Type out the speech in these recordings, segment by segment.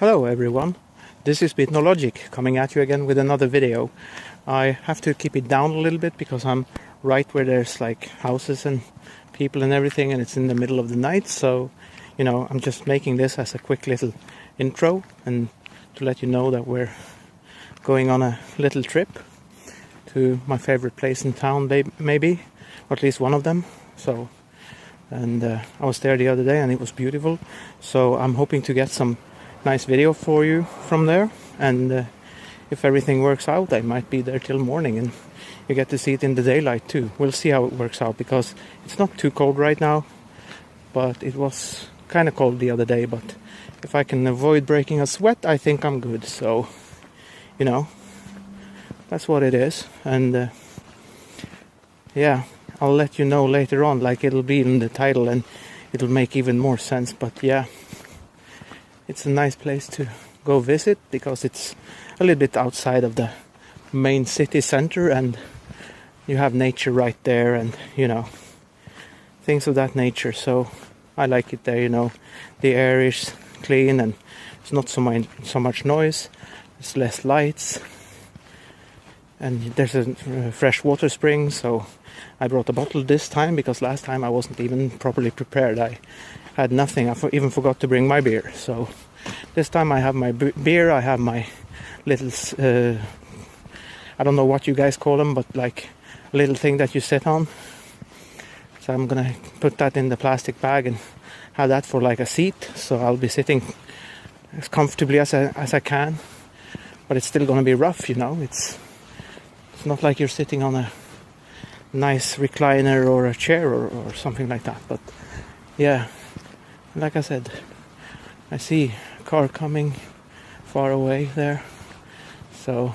Hello everyone, this is BitNoLogic coming at you again with another video. I have to keep it down a little bit because I'm right where there's like houses and people and everything, and it's in the middle of the night, so I'm just making this as a quick little intro and to let you know that we're going on a little trip to my favorite place in town, maybe, or at least one of them. And I was there the other day and it was beautiful, so I'm hoping to get some nice video for you from there, and if everything works out I might be there till morning and you get to see it in the daylight too. We'll see how it works out because it's not too cold right now, but it was kind of cold the other day. But if I can avoid breaking a sweat, I think I'm good. So that's what it is. And yeah, I'll let you know later on, like it'll be in the title and it'll make even more sense. But yeah, it's a nice place to go visit because it's a little bit outside of the main city center and you have nature right there and things of that nature. So I like it there. The air is clean and it's not so much noise, it's less lights, and there's a fresh water spring. So I brought a bottle this time because last time I wasn't even properly prepared. I had nothing. I even forgot to bring my beer. So this time I have my beer. I have my little I don't know what you guys call them, but like a little thing that you sit on. So I'm gonna put that in the plastic bag and have that for like a seat. So I'll be sitting as comfortably as I can, but it's still gonna be rough. It's not like you're sitting on a nice recliner or a chair or something like that. But yeah, like I said, I see a car coming far away there. So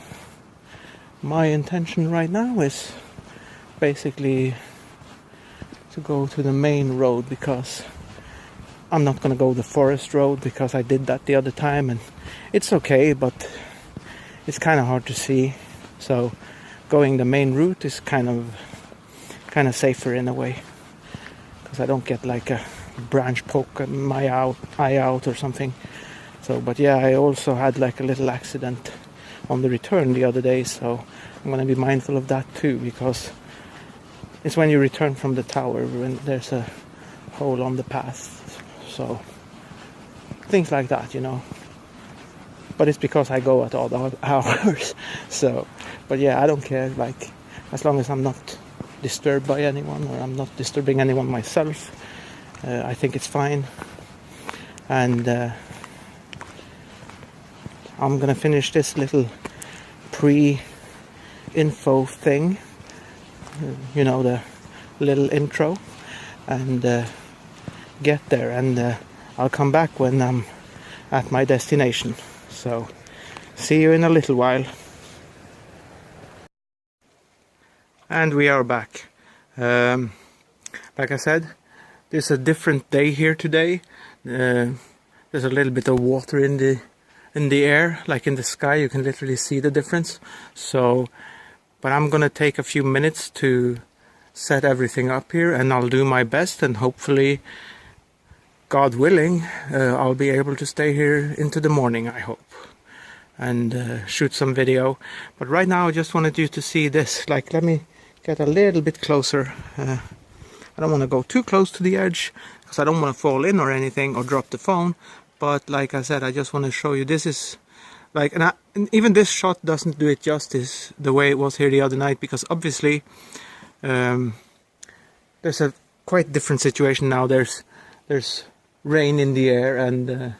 my intention right now is basically to go to the main road, because I'm not going to go the forest road because I did that the other time and it's okay, but it's kind of hard to see. So going the main route is kind of safer in a way, because I don't get like a branch poke my eye out or something. So, but yeah, I also had like a little accident on the return the other day, so I'm going to be mindful of that too, because it's when you return from the tower when there's a hole on the path. So things like that, but it's because I go at odd hours. So, but yeah, I don't care, like as long as I'm not disturbed by anyone or I'm not disturbing anyone myself, I think it's fine. And I'm gonna finish this little pre-info thing, the little intro, and get there, and I'll come back when I'm at my destination. So see you in a little while. And we are back. Like I said, there's a different day here today. There's a little bit of water in the air, like in the sky. You can literally see the difference. So, but I'm gonna take a few minutes to set everything up here, and I'll do my best, and hopefully, God willing, I'll be able to stay here into the morning, I hope, and shoot some video. But right now I just wanted you to see this. Like, let me get a little bit closer. I don't want to go too close to the edge because I don't want to fall in or anything or drop the phone. But like I said, I just want to show you. This is like, and even this shot doesn't do it justice the way it was here the other night, because obviously there's a quite different situation now. There's rain in the air, and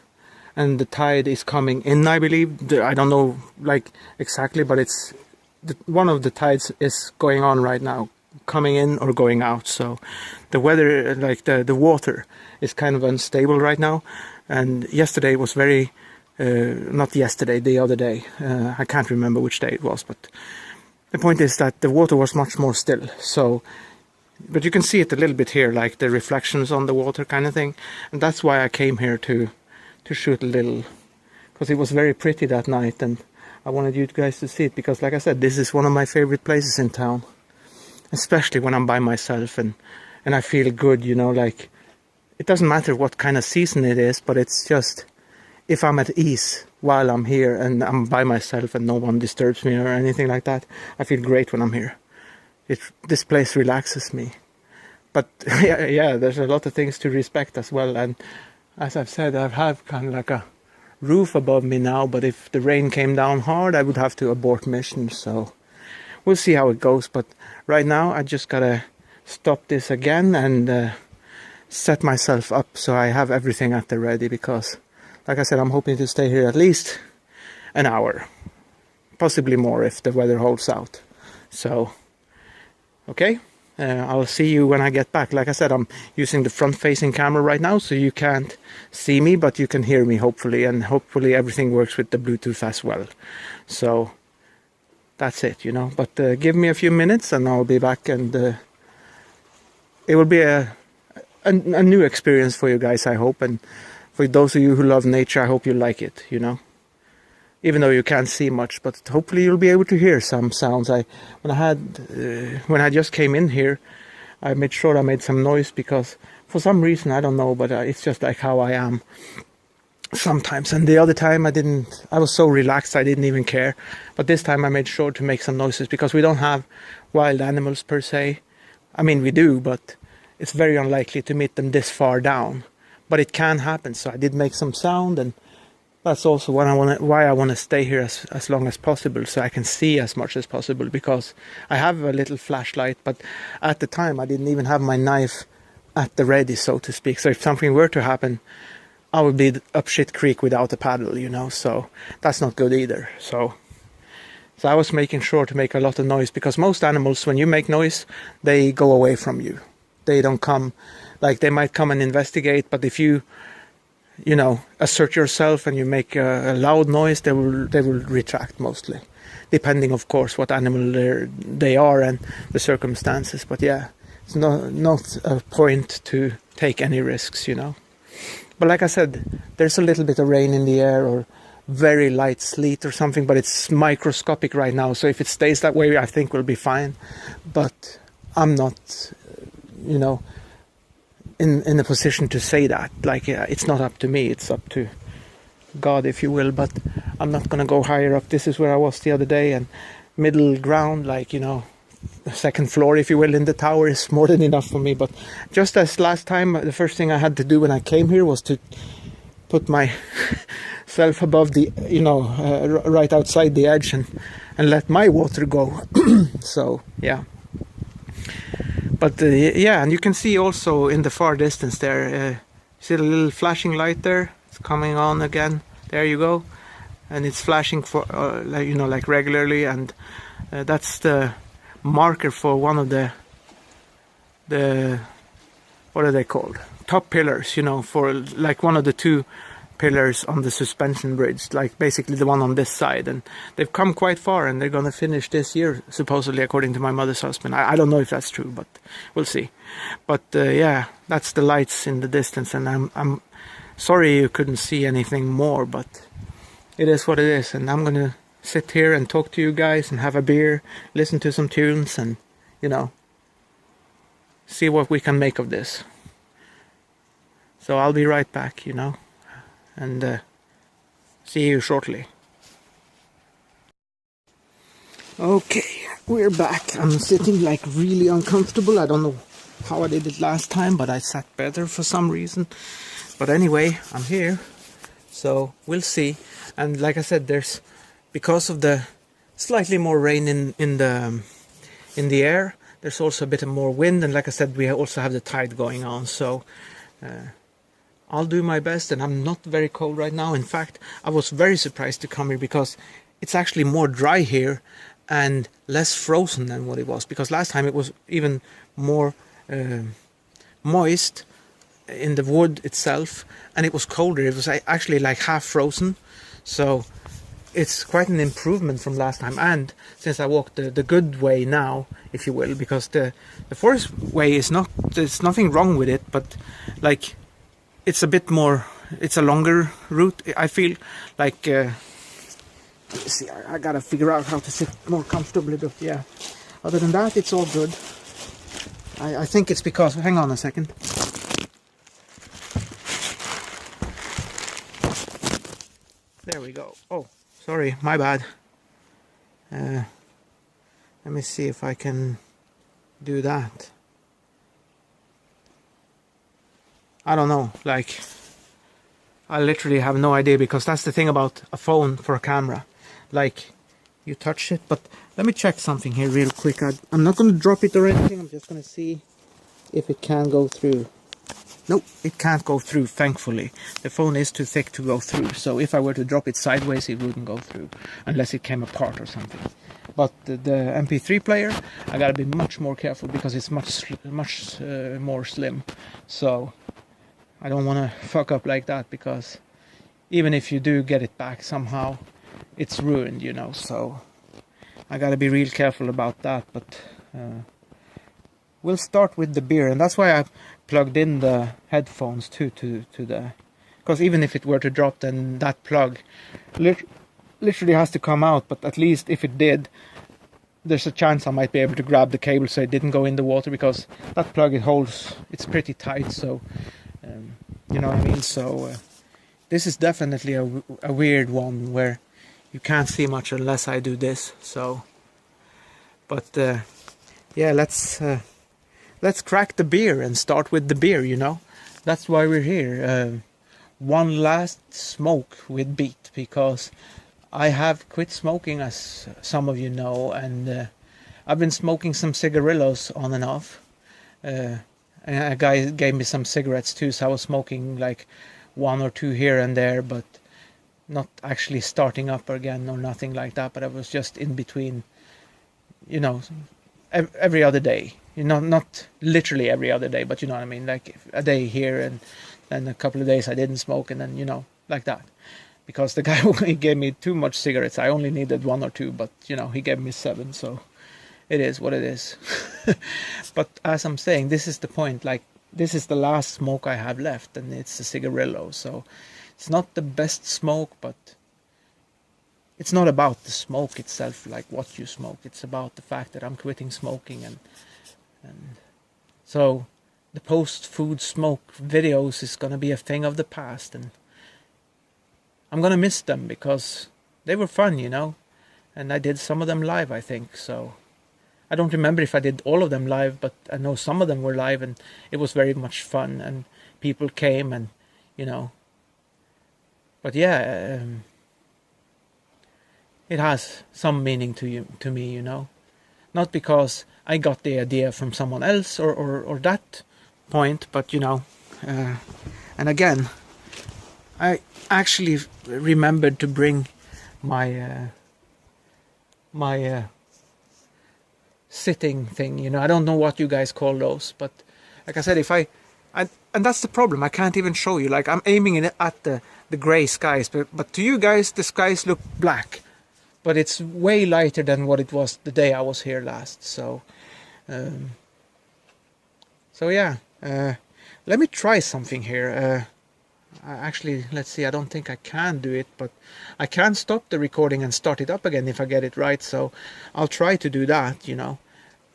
the tide is coming in, I believe. I don't know like exactly, but it's one of the tides is going on right now, coming in or going out. So the weather, like the water, is kind of unstable right now. And yesterday was very not yesterday, the other day, I can't remember which day it was, but the point is that the water was much more still. So, but you can see it a little bit here, like the reflections on the water kind of thing. And that's why I came here to shoot a little, because it was very pretty that night, and I wanted you guys to see it, because like I said, this is one of my favorite places in town, especially when I'm by myself and I feel good, like it doesn't matter what kind of season it is, but it's just, if I'm at ease while I'm here and I'm by myself and no one disturbs me or anything like that, I feel great when I'm here. This place relaxes me. But yeah, there's a lot of things to respect as well. And as I've said, I have kind of like a roof above me now, but if the rain came down hard, I would have to abort mission. So we'll see how it goes. But right now, I just gotta stop this again and set myself up so I have everything at the ready, because like I said, I'm hoping to stay here at least an hour, possibly more if the weather holds out. So okay, I'll see you when I get back. Like I said, I'm using the front-facing camera right now, so you can't see me, but you can hear me, hopefully, and hopefully everything works with the Bluetooth as well. So that's it, you know. But give me a few minutes and I'll be back, and it will be a new experience for you guys, I hope. And for those of you who love nature, I hope you like it, you know. Even though you can't see much, but hopefully you'll be able to hear some sounds. When I just came in here, I made sure I made some noise, because for some reason, I don't know, but it's just like how I am sometimes. And the other time I was so relaxed I didn't even care. But this time I made sure to make some noises, because we don't have wild animals per se. I mean, we do, but it's very unlikely to meet them this far down. But it can happen, so I did make some sound, and that's also why I want to stay here as long as possible, so I can see as much as possible, because I have a little flashlight, but at the time I didn't even have my knife at the ready, so to speak. So if something were to happen, I would be up shit creek without a paddle, you know, so that's not good either. So I was making sure to make a lot of noise, because most animals, when you make noise, they go away from you. They don't come, like they might come and investigate, but if you know, assert yourself and you make a loud noise, they will retract mostly, depending, of course, what animal they are and the circumstances. But yeah, it's not a point to take any risks, you know. But like I said, there's a little bit of rain in the air, or very light sleet or something, but it's microscopic right now. So if it stays that way, I think we'll be fine. But I'm not, you know, in a position to say that. Like, it's not up to me, it's up to God, if you will. But I'm not gonna go higher up. This is where I was the other day, and middle ground, like, you know, the second floor, if you will, in the tower is more than enough for me. But just as last time, the first thing I had to do when I came here was to put myself above the, you know, right outside the edge, and let my water go. So yeah. But yeah, and you can see also in the far distance there, see the little flashing light there? It's coming on again. There you go. And it's flashing for, like, you know, like regularly, and that's the marker for one of the what are they called? Top pillars, you know, for like one of the two pillars on the suspension bridge, like basically the one on this side. And they've come quite far, and they're gonna finish this year, supposedly, according to my mother's husband. I don't know if that's true, but we'll see. But yeah, that's the lights in the distance, and I'm sorry you couldn't see anything more, but it is what it is. And I'm gonna sit here and talk to you guys and have a beer, listen to some tunes, and, you know, see what we can make of this. So I'll be right back, you know, and see you shortly. Okay, we're back. I'm sitting like really uncomfortable. I don't know how I did it last time, but I sat better for some reason. But anyway, I'm here, so we'll see. And like I said, there's, because of the slightly more rain in the air, there's also a bit of more wind, and like I said, we also have the tide going on. So I'll do my best, and I'm not very cold right now. In fact, I was very surprised to come here, because it's actually more dry here and less frozen than what it was, because last time it was even more moist in the wood itself, and it was colder. It was actually like half frozen, so it's quite an improvement from last time. And since I walked the good way now, if you will, because the forest way is not, there's nothing wrong with it, but like, it's a bit more, it's a longer route, I feel like. Let's see, I gotta figure out how to sit more comfortably, but yeah, other than that, it's all good. I think it's because, hang on a second. There we go. Oh, sorry, my bad. Let me see if I can do that. I don't know, like, I literally have no idea, because that's the thing about a phone for a camera. Like, you touch it, but let me check something here real quick. I'm not going to drop it or anything, I'm just going to see if it can go through. Nope, it can't go through, thankfully. The phone is too thick to go through, so if I were to drop it sideways, it wouldn't go through, unless it came apart or something. But the MP3 player, I gotta be much more careful, because it's much more slim. So I don't want to fuck up like that, because even if you do get it back somehow, it's ruined, you know. So I gotta be real careful about that. But we'll start with the beer, and that's why I plugged in the headphones too to the, because even if it were to drop, then that plug literally has to come out. But at least if it did, there's a chance I might be able to grab the cable so it didn't go in the water, because that plug, it holds, it's pretty tight. So you know what I mean. So this is definitely a weird one where you can't see much unless I do this. So, but yeah, let's crack the beer and start with the beer, you know. That's why we're here. One last smoke with Beat, because I have quit smoking, as some of you know, and I've been smoking some cigarillos on and off. And a guy gave me some cigarettes too, so I was smoking like one or two here and there, but not actually starting up again or nothing like that. But I was just in between, you know, every other day. You know, not literally every other day, but you know what I mean. Like a day here, and then a couple of days I didn't smoke, and then, you know, like that. Because the guy, he gave me too much cigarettes. I only needed one or two, but you know, he gave me 7, so it is what it is. But as I'm saying, this is the point. Like, this is the last smoke I have left, and it's a cigarillo. So it's not the best smoke, but it's not about the smoke itself, like what you smoke. It's about the fact that I'm quitting smoking, and so the post-food smoke videos is gonna be a thing of the past, and I'm gonna miss them, because they were fun, you know, and I did some of them live, I think. So I don't remember if I did all of them live, but I know some of them were live, and it was very much fun, and people came, and you know. But yeah, it has some meaning to me, you know. Not because I got the idea from someone else or that point, but you know. And again, I actually remembered to bring my my sitting thing, you know. I don't know what you guys call those, but like I said, if I and that's the problem, I can't even show you. Like, I'm aiming it at the gray skies, but to you guys the skies look black, but it's way lighter than what it was the day I was here last. So so yeah, let me try something here. Actually, let's see, I don't think I can do it, but I can stop the recording and start it up again if I get it right. So I'll try to do that, you know,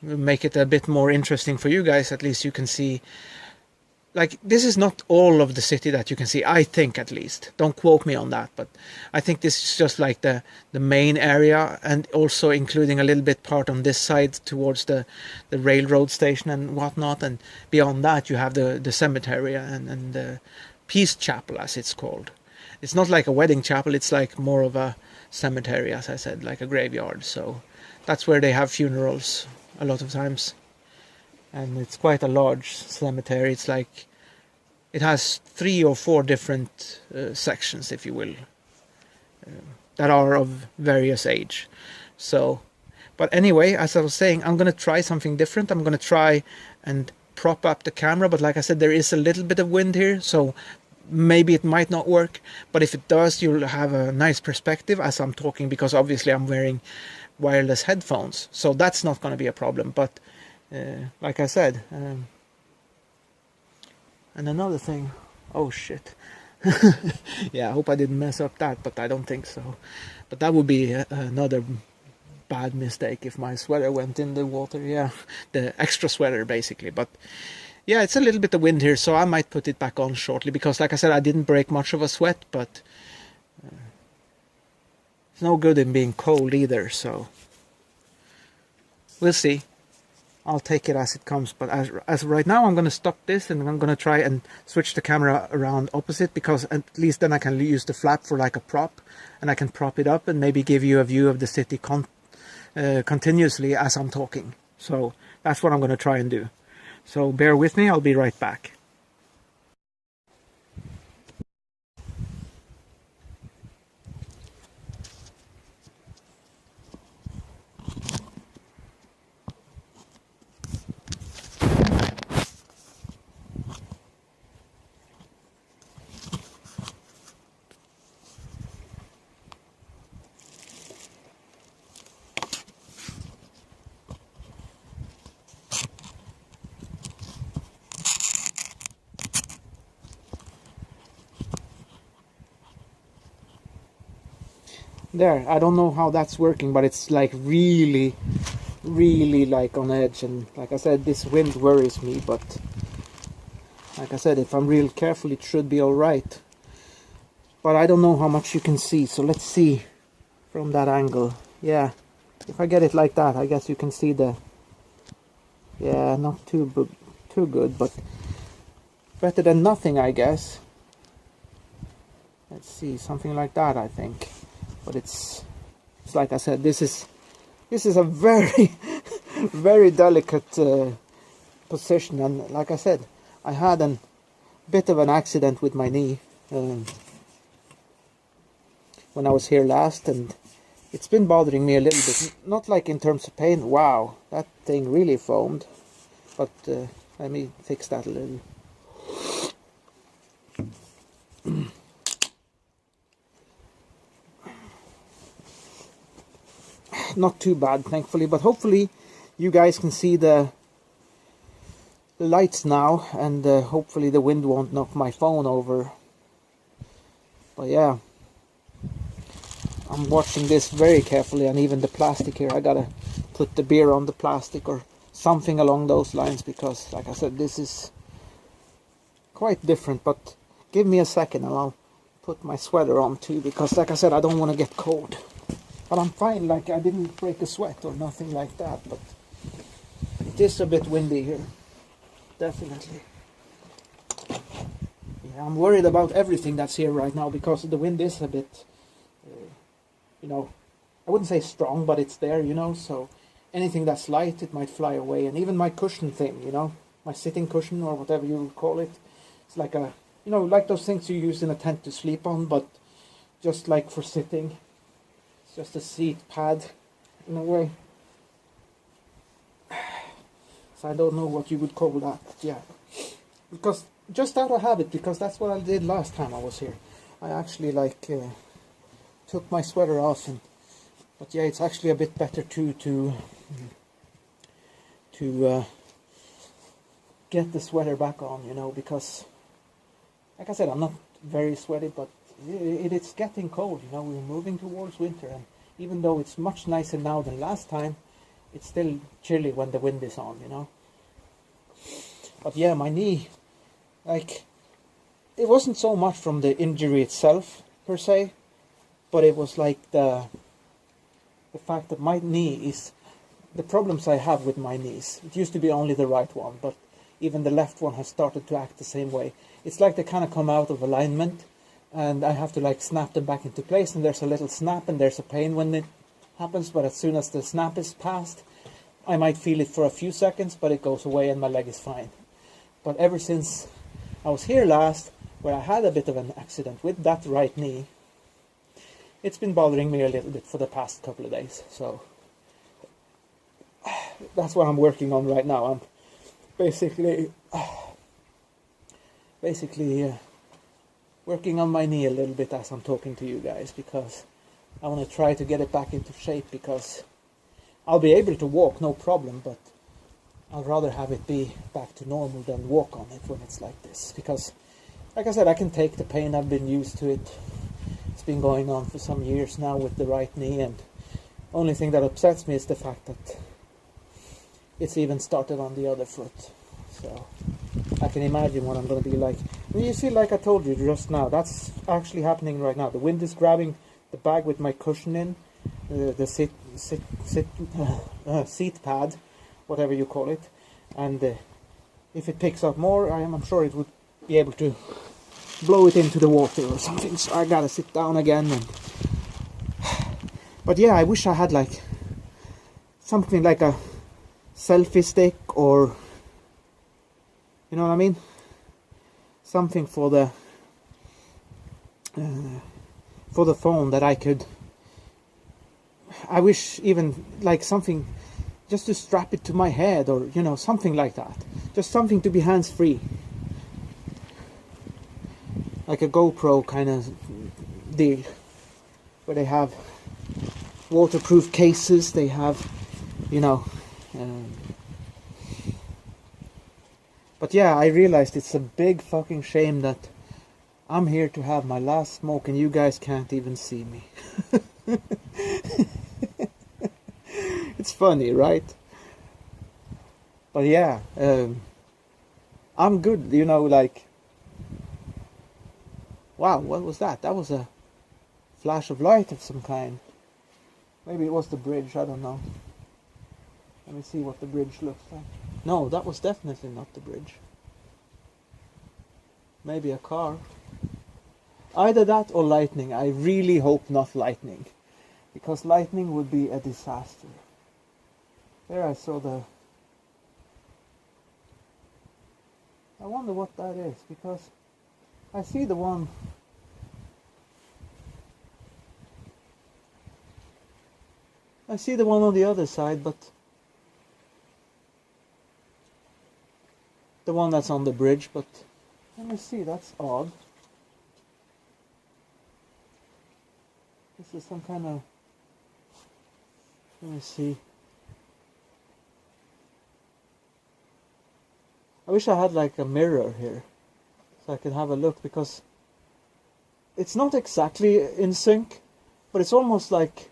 make it a bit more interesting for you guys. At least you can see, like, this is not all of the city that you can see, I think, at least. Don't quote me on that, but I think this is just like the main area, and also including a little bit part on this side towards the railroad station and whatnot. And beyond that you have the cemetery and the Peace Chapel, as it's called. It's not like a wedding chapel, it's like more of a cemetery, as I said, like a graveyard. So that's where they have funerals a lot of times. And it's quite a large cemetery. It's like, it has 3 or 4 different sections, if you will, that are of various age. So, but anyway, as I was saying, I'm going to try something different. I'm going to try and prop up the camera, but like I said, there is a little bit of wind here, so maybe it might not work. But if it does, you'll have a nice perspective as I'm talking, because obviously I'm wearing wireless headphones, so that's not going to be a problem. But like I said, and another thing, oh shit. Yeah, I hope I didn't mess up that, but I don't think so. But that would be another bad mistake if my sweater went in the water. Yeah, the extra sweater basically. But yeah, it's a little bit of wind here, so I might put it back on shortly, because like I said, I didn't break much of a sweat. But it's no good in being cold either, so we'll see. I'll take it as it comes, but as right now I'm going to stop this and I'm going to try and switch the camera around opposite, because at least then I can use the flap for like a prop, and I can prop it up and maybe give you a view of the city continuously as I'm talking. So that's what I'm going to try and do. So bear with me, I'll be right back. There, I don't know how that's working, but it's like really like on edge, and like I said, this wind worries me, but like I said, if I'm real careful it should be alright. But I don't know how much you can see, so let's see from that angle. Yeah, if I get it like that, I guess you can see the, yeah, not too good, but better than nothing, I guess. Let's see, something like that, I think. But it's like I said, this is a very very delicate position, and like I said, I had a bit of an accident with my knee when I was here last, and it's been bothering me a little bit. Not like in terms of pain. Wow, that thing really foamed. But let me fix that a little. Not too bad, thankfully, but hopefully you guys can see the lights now, and hopefully the wind won't knock my phone over. But yeah, I'm watching this very carefully, and even the plastic here, I gotta put the beer on the plastic or something along those lines, because like I said, this is quite different. But give me a second and I'll put my sweater on too, because like I said, I don't want to get cold. But I'm fine, like I didn't break a sweat or nothing like that, but it is a bit windy here, definitely. Yeah, I'm worried about everything that's here right now, because the wind is a bit, you know, I wouldn't say strong, but it's there, you know, so anything that's light, it might fly away. And even my cushion thing, you know, my sitting cushion or whatever you would call it, it's like a, you know, like those things you use in a tent to sleep on, but just like for sitting. Just a seat pad in a way. So I don't know what you would call that, but yeah. Because just out of habit, because that's what I did last time I was here. I actually like took my sweater off, and but yeah, it's actually a bit better to get the sweater back on, you know, because like I said, I'm not very sweaty, but it's getting cold, you know. We're moving towards winter, and even though it's much nicer now than last time, it's still chilly when the wind is on, you know. But yeah, my knee, like, it wasn't so much from the injury itself per se, but it was like the fact that my knee is the problems I have with my knees. It used to be only the right one, but even the left one has started to act the same way. It's like they kind of come out of alignment, and I have to like snap them back into place, and there's a little snap and there's a pain when it happens, but as soon as the snap is past, I might feel it for a few seconds, but it goes away and my leg is fine. But ever since I was here last, where I had a bit of an accident with that right knee, it's been bothering me a little bit for the past couple of days. So that's what I'm working on right now. I'm basically working on my knee a little bit as I'm talking to you guys, because I want to try to get it back into shape, because I'll be able to walk, no problem, but I'd rather have it be back to normal than walk on it when it's like this. Because, like I said, I can take the pain, I've been used to it. It's been going on for some years now with the right knee, and only thing that upsets me is the fact that it's even started on the other foot. So I can imagine what I'm going to be like. And you see, like I told you just now, that's actually happening right now. The wind is grabbing the bag with my cushion in, the seat pad, whatever you call it, and if it picks up more, I'm sure it would be able to blow it into the water or something. So I gotta sit down again. But yeah, I wish I had like something like a selfie stick, or you know what I mean, something for the phone that I could. I wish even like something just to strap it to my head, or you know, something like that. Just something to be hands-free, like a GoPro kind of deal, where they have waterproof cases, they have, you know. But yeah, I realized it's a big fucking shame that I'm here to have my last smoke and you guys can't even see me. It's funny, right? But yeah, I'm good, you know, like, wow, what was that? That was a flash of light of some kind. Maybe it was the bridge, I don't know. Let me see what the bridge looks like. No, that was definitely not the bridge. Maybe a car. Either that or lightning. I really hope not lightning, because lightning would be a disaster. There I saw the... I wonder what that is, because I see the one... I see the one on the other side, but the one that's on the bridge, but let me see, that's odd. This is some kind of, let me see. I wish I had like a mirror here so I could have a look, because it's not exactly in sync, but it's almost like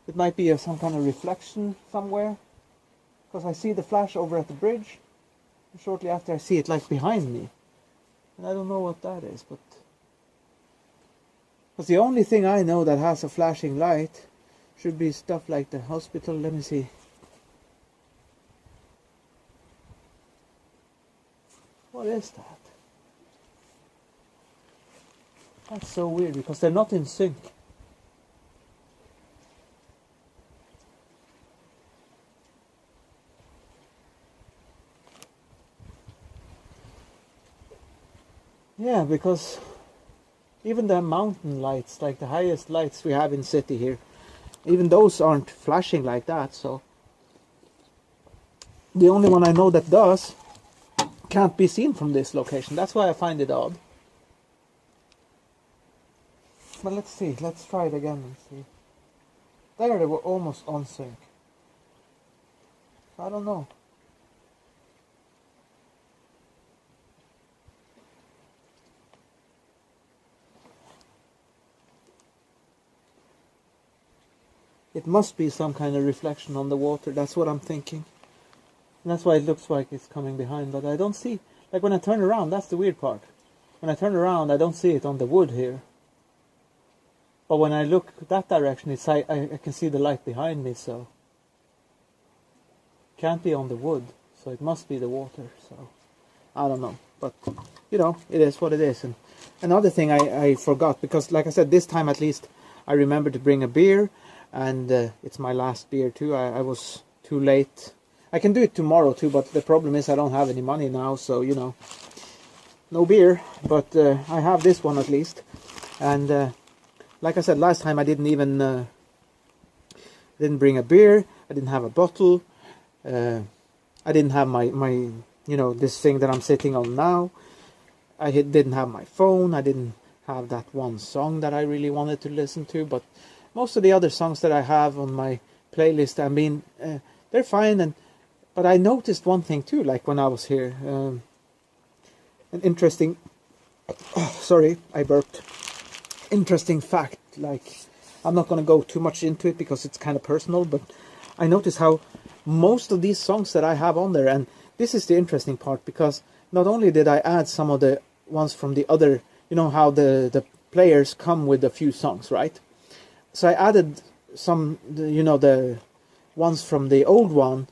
it might be some kind of reflection somewhere, because I see the flash over at the bridge, and shortly after I see it like behind me, and I don't know what that is, but because the only thing I know that has a flashing light should be stuff like the hospital. Let me see. What is that? That's so weird, because they're not in sync. Yeah, because even the mountain lights, like the highest lights we have in city here, even those aren't flashing like that. So the only one I know that does can't be seen from this location. That's why I find it odd. But let's see, let's try it again and see. There they were almost on sync. I don't know. It must be some kind of reflection on the water. That's what I'm thinking. And that's why it looks like it's coming behind. But I don't see... Like when I turn around, that's the weird part. When I turn around, I don't see it on the wood here. But when I look that direction, it's I can see the light behind me, so... Can't be on the wood. So it must be the water. So I don't know. But, you know, it is what it is. And another thing I forgot, because like I said, this time at least I remembered to bring a beer. And it's my last beer too. I was too late. I can do it tomorrow too, but the problem is I don't have any money now, so you know, no beer. But I have this one at least. And like I said last time, I didn't even didn't bring a beer. I didn't have a bottle. I didn't have my you know, this thing that I'm sitting on now. I didn't have my phone. I didn't have that one song that I really wanted to listen to, but most of the other songs that I have on my playlist, I mean, they're fine. But I noticed one thing too, like when I was here. An interesting... sorry, I burped. Interesting fact, like, I'm not going to go too much into it because it's kind of personal, but I noticed how most of these songs that I have on there, and this is the interesting part, because not only did I add some of the ones from the other, you know, how the players come with a few songs, right? So I added some, you know, the ones from the old one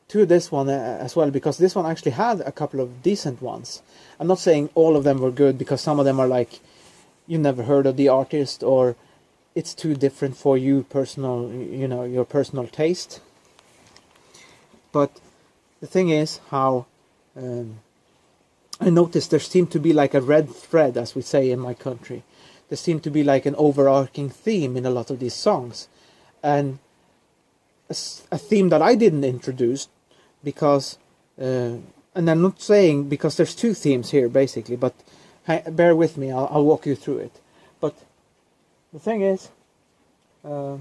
to this one as well, because this one actually had a couple of decent ones. I'm not saying all of them were good, because some of them are like, you never heard of the artist, or it's too different for you personal, you know, your personal taste. But the thing is how I noticed there seemed to be like a red thread, as we say in my country. There seemed to be like an overarching theme in a lot of these songs, and a theme that I didn't introduce, because and I'm not saying, because there's two themes here basically, but bear with me, I'll walk you through it. But the thing is, there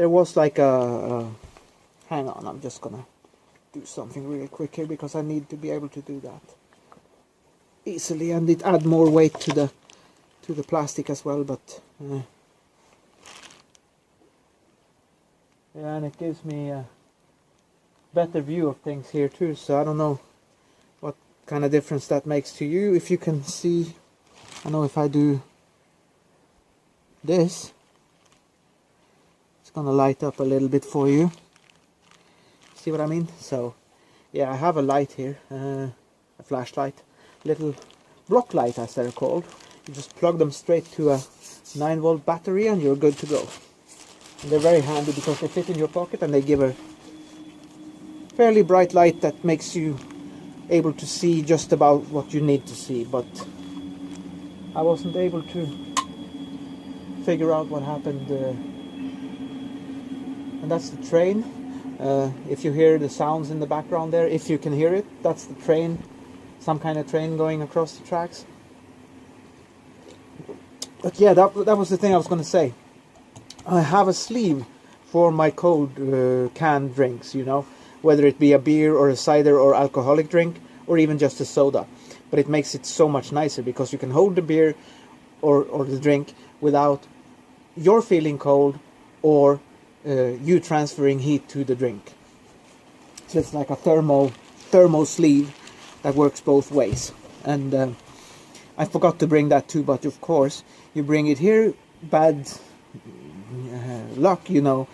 was like hang on, I'm just gonna do something really quick here, because I need to be able to do that easily, and it add more weight to the plastic as well. But yeah, and it gives me a better view of things here too, so I don't know what kind of difference that makes to you. If you can see, I know if I do this, it's gonna light up a little bit for you. See what I mean? So yeah, I have a light here, a flashlight, little block light as they're called. You just plug them straight to a 9-volt battery and you're good to go. And they're very handy because they fit in your pocket and they give a fairly bright light that makes you able to see just about what you need to see. But I wasn't able to figure out what happened, and that's the train. If you hear the sounds in the background there, if you can hear it, that's the train, some kind of train going across the tracks. But yeah, that was the thing I was going to say. I have a sleeve for my cold canned drinks, you know, whether it be a beer or a cider or alcoholic drink or even just a soda. But it makes it so much nicer because you can hold the beer or the drink without your feeling cold or you transferring heat to the drink. So it's like a thermo sleeve that works both ways. And I forgot to bring that too, but of course you bring it here, bad luck, you know,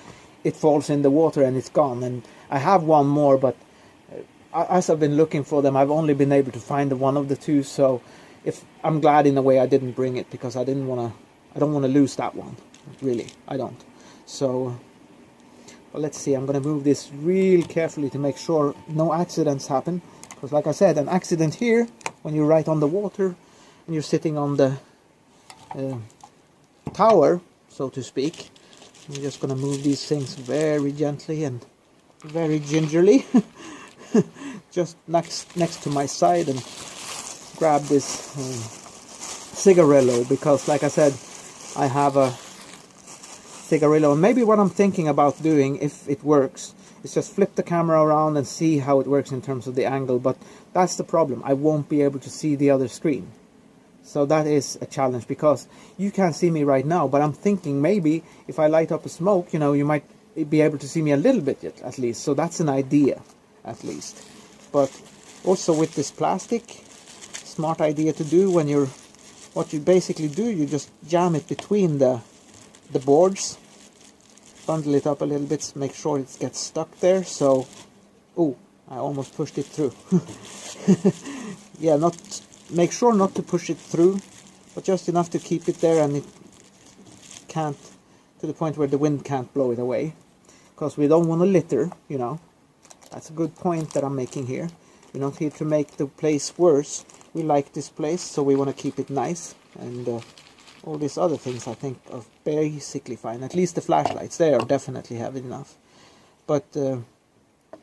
it falls in the water and it's gone. And I have one more, but as I've been looking for them, I've only been able to find one of the two. So if I'm glad in a way I didn't bring it, because I don't want to lose that one, really, I don't. So well, let's see, I'm going to move this real carefully to make sure no accidents happen, because like I said, an accident here when you're right on the water and you're sitting on the tower, so to speak. I'm just going to move these things very gently and very gingerly just next to my side, and grab this cigarillo, because like I said, I have a cigarillo. And maybe what I'm thinking about doing, if it works, is just flip the camera around and see how it works in terms of the angle. But that's the problem, I won't be able to see the other screen. So that is a challenge, because you can't see me right now, but I'm thinking maybe if I light up a smoke, you know, you might be able to see me a little bit at least. So that's an idea, at least. But also with this plastic, smart idea to do when you're, what you basically do, you just jam it between the boards, bundle it up a little bit, make sure it gets stuck there. So, oh, I almost pushed it through. Yeah, make sure not to push it through, but just enough to keep it there, and it can't, to the point where the wind can't blow it away, because we don't want to litter, you know. That's a good point that I'm making here. We're not here to make the place worse. We like this place, so we want to keep it nice. And all these other things I think are basically fine. At least the flashlights, they are definitely heavy enough. But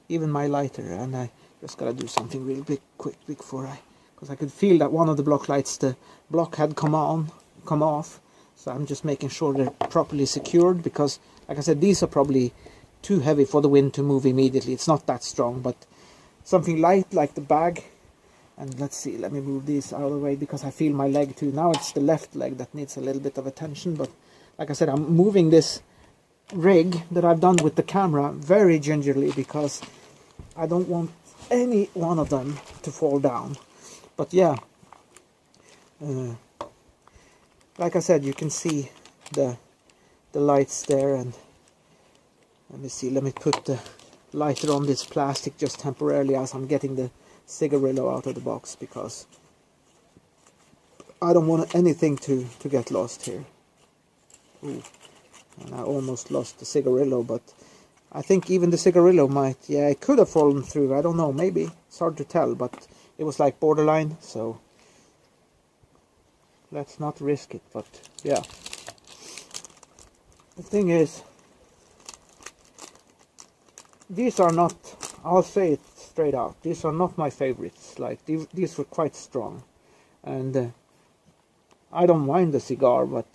even my lighter, and I just gotta do something really quick before because I could feel that one of the block lights, the block had come off. So I'm just making sure they're properly secured, because like I said, these are probably too heavy for the wind to move immediately. It's not that strong, but something light like the bag. And let's see, let me move these out of the way, because I feel my leg too. Now it's the left leg that needs a little bit of attention, but like I said, I'm moving this rig that I've done with the camera very gingerly, because I don't want any one of them to fall down. But yeah, like I said, you can see the lights there, and let me see, let me put the lighter on this plastic just temporarily as I'm getting the cigarillo out of the box, because I don't want anything to get lost here. Ooh, and I almost lost the cigarillo, but I think even the cigarillo might, yeah, it could have fallen through, I don't know, maybe, it's hard to tell, but it was like borderline, so let's not risk it. But yeah, the thing is, these are not, I'll say it straight out, these are not my favorites. Like, these were quite strong, and I don't mind the cigar, but,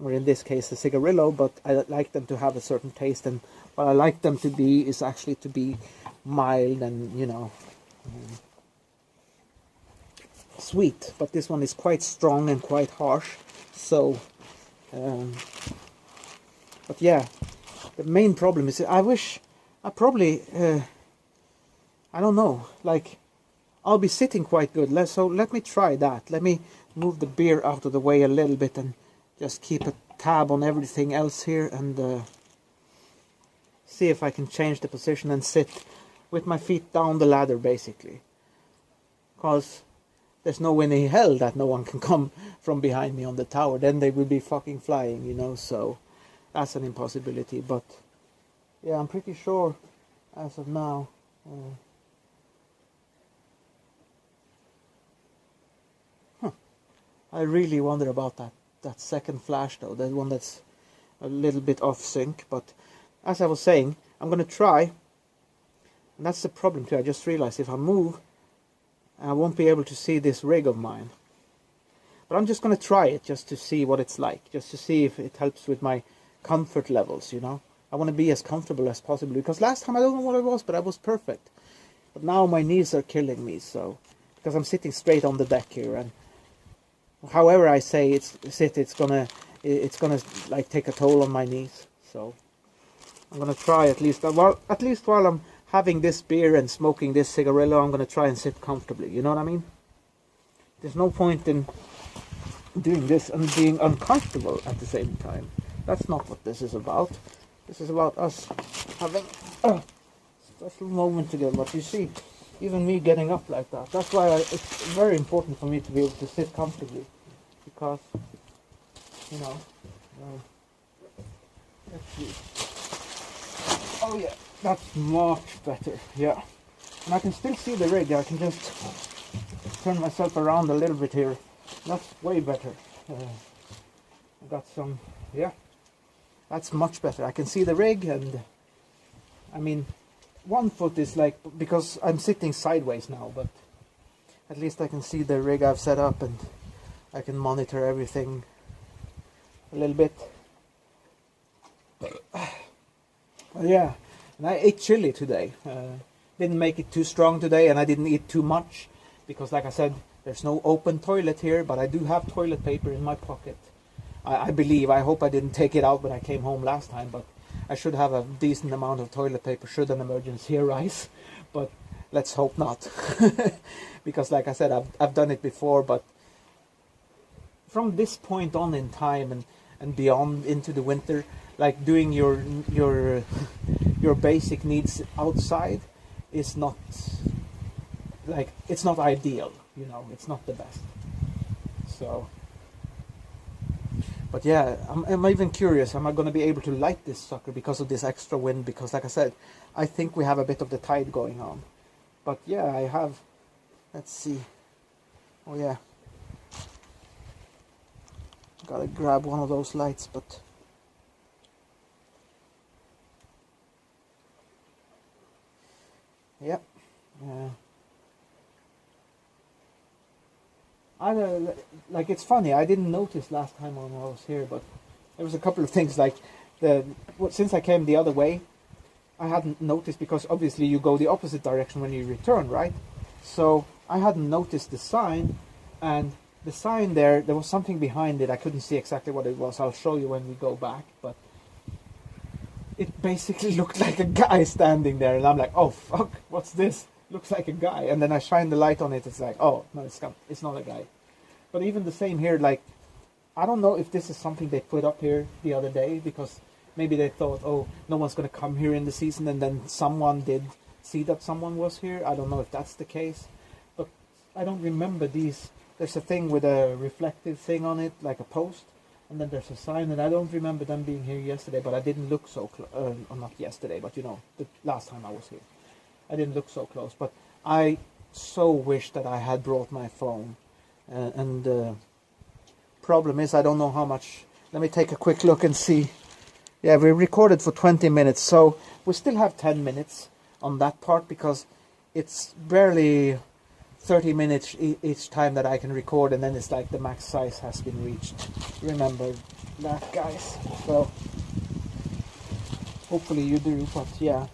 or in this case the cigarillo, but I like them to have a certain taste, and what I like them to be is actually to be mild and, you know, sweet. But this one is quite strong and quite harsh, so but yeah, the main problem is I wish I probably I don't know, like, I'll be sitting quite good, so let me try that. Let me move the beer out of the way a little bit and just keep a tab on everything else here, and see if I can change the position and sit with my feet down the ladder, basically, because there's no way in hell that no one can come from behind me on the tower. Then they will be fucking flying, you know, so that's an impossibility. But yeah, I'm pretty sure as of now. I really wonder about that second flash though, that one that's a little bit off sync. But as I was saying, I'm going to try, and that's the problem too. I just realized if I move, I won't be able to see this rig of mine. But I'm just going to try it just to see what it's like, just to see if it helps with my comfort levels, you know. I want to be as comfortable as possible, because last time I don't know what it was, but I was perfect. But now my knees are killing me, so, because I'm sitting straight on the deck here, and however I say it's gonna like take a toll on my knees. So I'm gonna try at least while I'm having this beer and smoking this cigarillo, I'm gonna try and sit comfortably. You know what I mean? There's no point in doing this and being uncomfortable at the same time. That's not what this is about. This is about us having a special moment together. But you see, even me getting up like that, that's why it's very important for me to be able to sit comfortably, because, you know, let's see. Oh yeah, that's much better, yeah. And I can still see the rig. I can just turn myself around a little bit here. That's way better. I got some, yeah, that's much better. I can see the rig, and I mean, one foot is like, because I'm sitting sideways now, but at least I can see the rig I've set up, and I can monitor everything a little bit. Well, yeah, and I ate chili today. Didn't make it too strong today, and I didn't eat too much, because like I said, there's no open toilet here, but I do have toilet paper in my pocket. I believe, I hope I didn't take it out when I came home last time, but I should have a decent amount of toilet paper should an emergency arise, but let's hope not. Because like I said, I've done it before, but from this point on in time and beyond into the winter, like doing your basic needs outside is not, like, it's not ideal, you know, it's not the best. So, but yeah, I'm even curious, am I going to be able to light this sucker because of this extra wind? Because like I said, I think we have a bit of the tide going on. But yeah, I have, let's see, oh yeah, gotta grab one of those lights, but yeah, like, it's funny, I didn't notice last time when I was here, but there was a couple of things, like since I came the other way, I hadn't noticed, because obviously you go the opposite direction when you return, right? So I hadn't noticed the sign, and the sign there was something behind it. I couldn't see exactly what it was. I'll show you when we go back, but it basically looked like a guy standing there, and I'm like, oh fuck, what's this? Looks like a guy. And then I shine the light on it, it's like, oh no, it's not a guy. But even the same here, like, I don't know if this is something they put up here the other day because maybe they thought, oh, no one's going to come here in the season, and then someone did see that someone was here. I don't know if that's the case, but I don't remember these. There's a thing with a reflective thing on it, like a post, and then there's a sign, and I don't remember them being here yesterday, but I didn't look so close. Or not yesterday, but you know, the last time I was here. I didn't look so close, but I so wish that I had brought my phone. And problem is, I don't know how much. Let me take a quick look and see. Yeah, we recorded for 20 minutes, so we still have 10 minutes on that part because it's barely 30 minutes each time that I can record, and then it's like the max size has been reached. Remember that, guys. So hopefully you do, but yeah.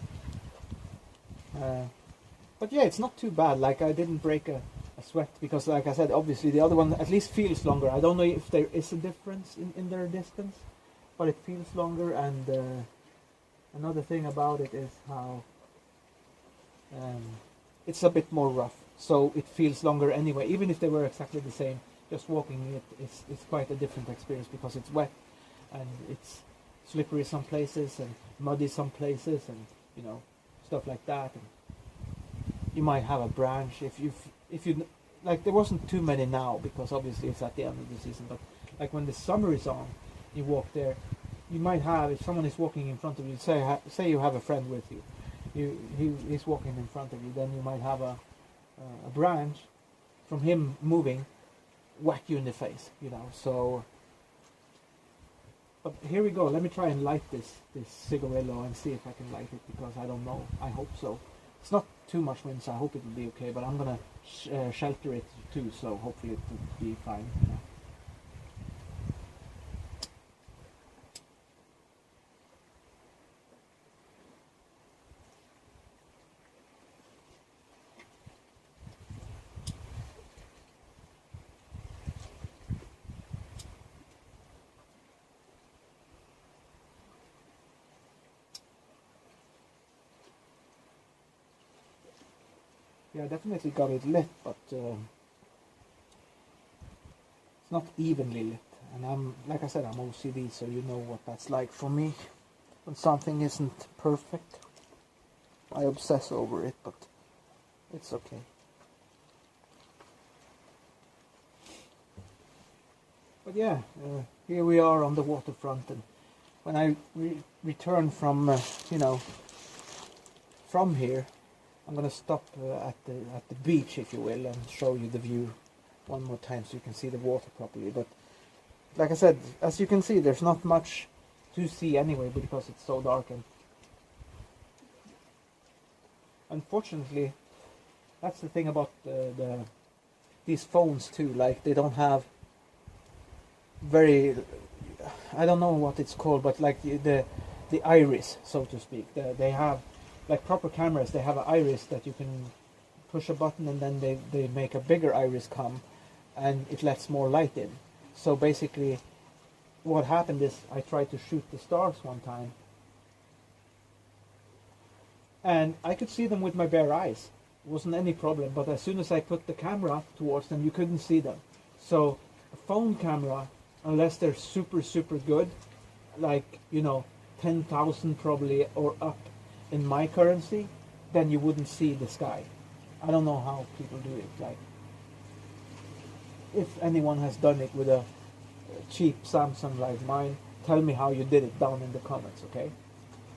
But yeah, it's not too bad. Like, I didn't break a sweat because, like I said, obviously the other one at least feels longer. I don't know if there is a difference in their distance, but it feels longer. And another thing about it is how it's a bit more rough, so it feels longer anyway. Even if they were exactly the same, just walking it's quite a different experience because it's wet and it's slippery some places and muddy some places, and you know, stuff like that. And you might have a branch if you like. There wasn't too many now because obviously it's at the end of the season, but like when the summer is on, you walk there, you might have, if someone is walking in front of you, say you have a friend with you, he's walking in front of you, then you might have a branch from him moving whack you in the face, you know. So, but here we go. Let me try and light this cigarillo and see if I can light it, because I don't know. I hope so. It's not too much wind, so I hope it will be okay, but I'm gonna shelter it too, so hopefully it will be fine, you know. Yeah, I definitely got it lit, but it's not evenly lit. And I'm, like I said, I'm OCD, so you know what that's like for me. When something isn't perfect, I obsess over it, but it's okay. But yeah, here we are on the waterfront, and when I return from, you know, from here, I'm gonna stop at the beach, if you will, and show you the view one more time so you can see the water properly. But like I said, as you can see, there's not much to see anyway because it's so dark. And unfortunately, that's the thing about these phones too. Like, they don't have very, I don't know what it's called, but like the iris, so to speak. They have, like proper cameras, they have an iris that you can push a button and then they make a bigger iris come and it lets more light in. So basically what happened is I tried to shoot the stars one time and I could see them with my bare eyes. It wasn't any problem, but as soon as I put the camera up towards them, you couldn't see them. So a phone camera, unless they're super good, like, you know, 10,000 probably or up in my currency, then you wouldn't see the sky. I don't know how people do it. Like, if anyone has done it with a cheap Samsung like mine, tell me how you did it down in the comments, okay?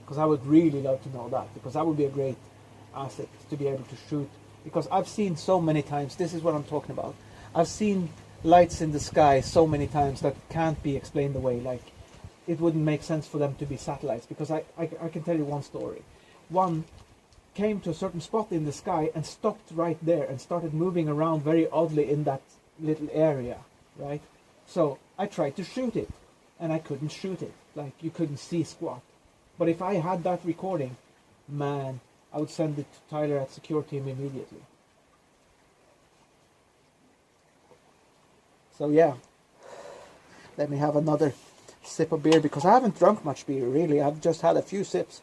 Because I would really love to know that, because that would be a great asset to be able to shoot. Because I've seen so many times, this is what I'm talking about, I've seen lights in the sky so many times that can't be explained away. Like, it wouldn't make sense for them to be satellites, because I can tell you one story. One came to a certain spot in the sky and stopped right there and started moving around very oddly in that little area, right? So I tried to shoot it and I couldn't shoot it. Like, you couldn't see squat. But if I had that recording, man, I would send it to Tyler at Secure Team immediately. So yeah, let me have another sip of beer, because I haven't drunk much beer really. I've just had a few sips,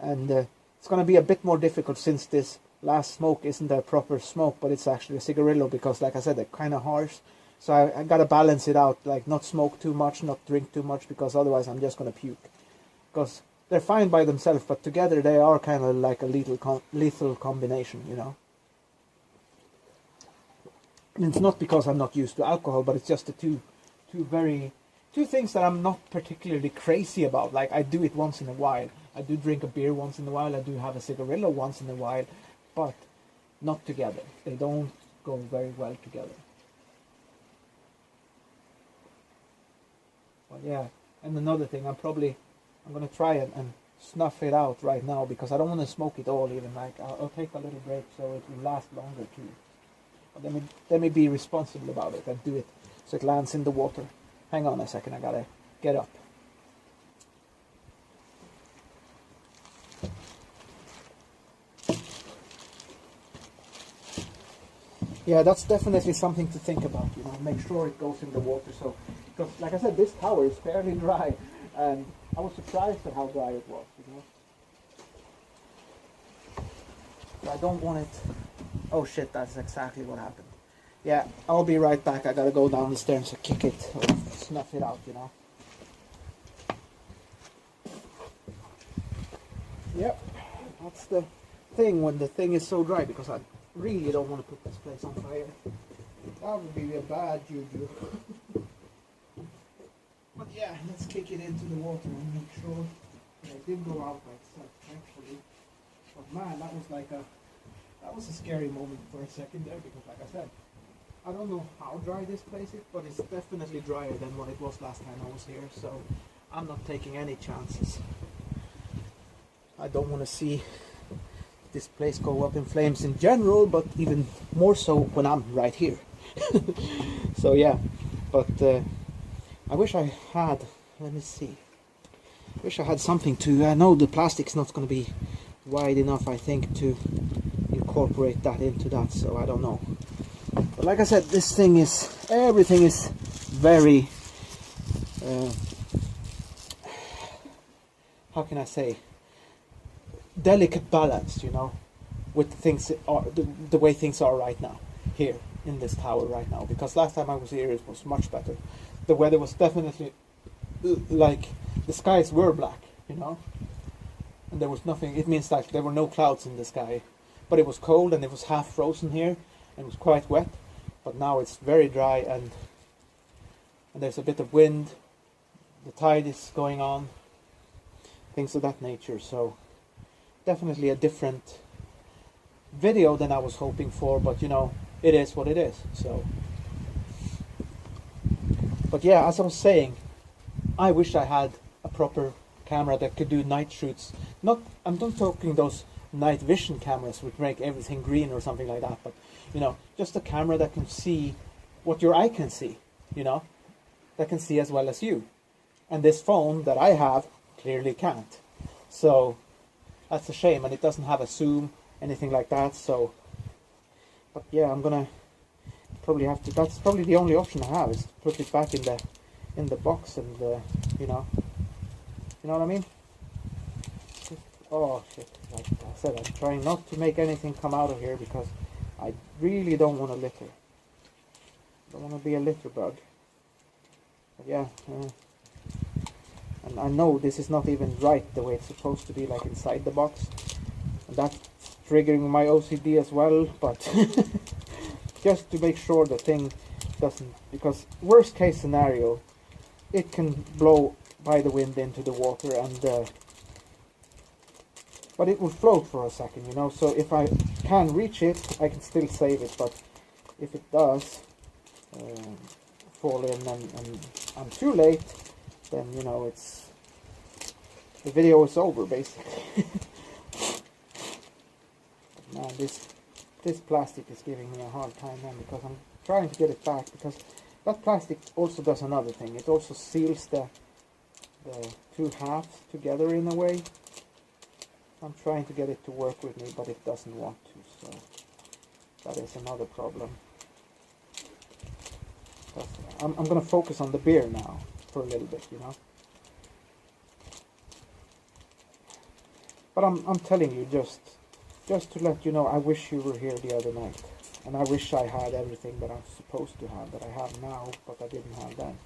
and it's going to be a bit more difficult since this last smoke isn't a proper smoke, but it's actually a cigarillo, because like I said, they're kind of harsh, So I gotta balance it out, like not smoke too much, not drink too much, because otherwise I'm just gonna puke. Because they're fine by themselves, but together they are kind of like a lethal combination, you know. And it's not because I'm not used to alcohol, but it's just the two things that I'm not particularly crazy about. Like, I do it once in a while. I do drink a beer once in a while. I do have a cigarillo once in a while, but not together. They don't go very well together. But yeah, and another thing, I'm going to try and snuff it out right now, because I don't want to smoke it all even. Like, I'll take a little break so it will last longer too. But let me be responsible about it and do it so it lands in the water. Hang on a second, I gotta get up. Yeah, that's definitely something to think about, you know, make sure it goes in the water. So, because like I said, this tower is fairly dry, and I was surprised at how dry it was, you know. So I don't want it. Oh shit, that's exactly what happened. Yeah, I'll be right back. I gotta go down the stairs and kick it or snuff it out, you know. Yep, that's the thing when the thing is so dry, because I really don't want to put this place on fire. That would be a bad juju. But yeah, let's kick it into the water and make sure that it did go out by itself, thankfully. But man, that was a scary moment for a second there, because like I said, I don't know how dry this place is, but it's definitely drier than what it was last time I was here, so I'm not taking any chances. I don't want to see this place go up in flames in general, but even more so when I'm right here. So yeah, but I wish I had, let me see, I wish I had something to, I know the plastic's not going to be wide enough, I think, to incorporate that into that, so I don't know. But like I said, this thing is, everything is very, how can I say, delicate balance, you know, with things are the way things are right now here in this tower right now. Because last time I was here, it was much better. The weather was definitely like the skies were black, you know, and there was nothing. It means like there were no clouds in the sky, but it was cold and it was half frozen here and it was quite wet. But now it's very dry and there's a bit of wind. The tide is going on, things of that nature. So definitely a different video than I was hoping for, but you know, it is what it is. So, but yeah, as I was saying, I wish I had a proper camera that could do night shoots. I'm not talking those night vision cameras which make everything green or something like that, but you know, just a camera that can see what your eye can see, you know, that can see as well as you. And this phone that I have clearly can't. So that's a shame, and it doesn't have a zoom, anything like that. So, but yeah, I'm gonna probably have to. That's probably the only option I have, is to put it back in the box, and you know what I mean. Oh shit! Like I said, I'm trying not to make anything come out of here because I really don't want to litter. I don't want to be a litter bug. But yeah. And I know this is not even right the way it's supposed to be, like inside the box. And that's triggering my OCD as well, but just to make sure the thing doesn't, because worst case scenario, it can blow by the wind into the water, and but it will float for a second, you know, so if I can reach it, I can still save it, but if it does fall in and I'm too late, then you know the video is over basically. Man, this plastic is giving me a hard time now, because I'm trying to get it back, because that plastic also does another thing. It also seals the two halves together in a way. I'm trying to get it to work with me, but it doesn't want to, so that is another problem. I'm gonna focus on the beer now for a little bit, you know. But I'm telling you, just to let you know, I wish you were here the other night. And I wish I had everything that I'm supposed to have, that I have now, but I didn't have then.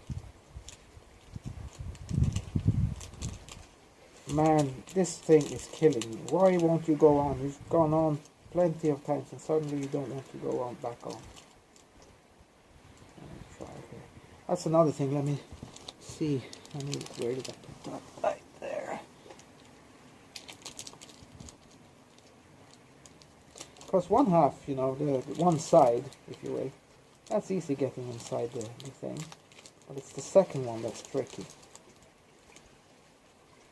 Man, this thing is killing me. Why won't you go on? You've gone on plenty of times and suddenly you don't want to go on back on. Try here. That's another thing. Let me see. Where did I put that? Right there. Because one half, you know, the one side, if you will, that's easy getting inside the thing. But it's the second one that's tricky.